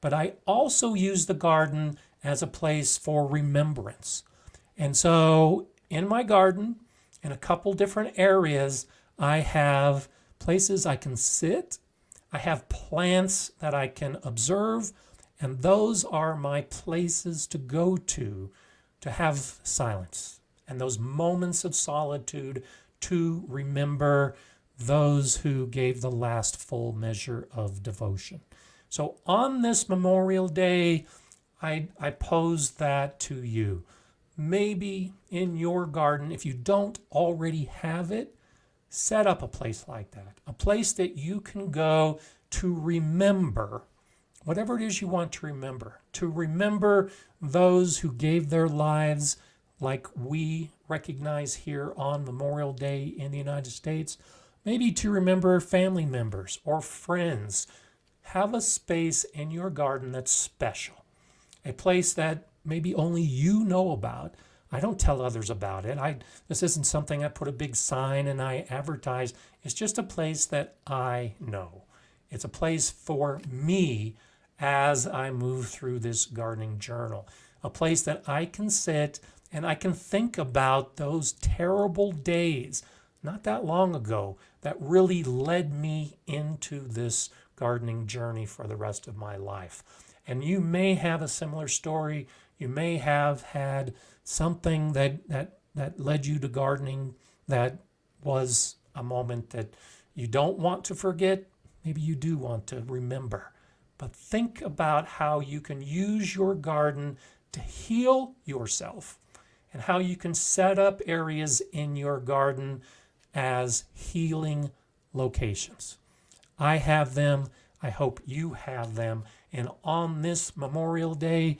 but I also use the garden as a place for remembrance. And so in my garden, in a couple different areas, I have places I can sit. I have plants that I can observe. And those are my places to go to have silence and those moments of solitude to remember those who gave the last full measure of devotion. So on this Memorial Day, I pose that to you. Maybe in your garden, if you don't already have it, set up a place like that, a place that you can go to remember whatever it is you want to remember those who gave their lives like we recognize here on Memorial Day in the United States, maybe to remember family members or friends. Have a space in your garden that's special, a place that maybe only you know about. I don't tell others about it. This isn't something I put a big sign and I advertise. It's just a place that I know. It's a place for me as I move through this gardening journal, a place that I can sit and I can think about those terrible days not that long ago that really led me into this gardening journey for the rest of my life. And you may have a similar story. You may have had something that led you to gardening that was a moment that you don't want to forget. Maybe you do want to remember. But think about how you can use your garden to heal yourself and how you can set up areas in your garden as healing locations. I have them. I hope you have them. And on this Memorial Day,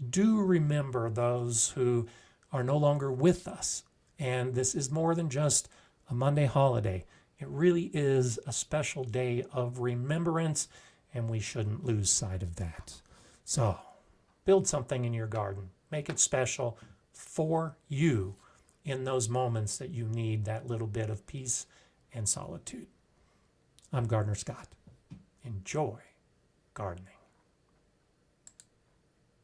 do remember those who are no longer with us. And this is more than just a Monday holiday. It really is a special day of remembrance, and we shouldn't lose sight of that. So, build something in your garden. Make it special for you in those moments that you need that little bit of peace and solitude. I'm Gardener Scott. Enjoy gardening.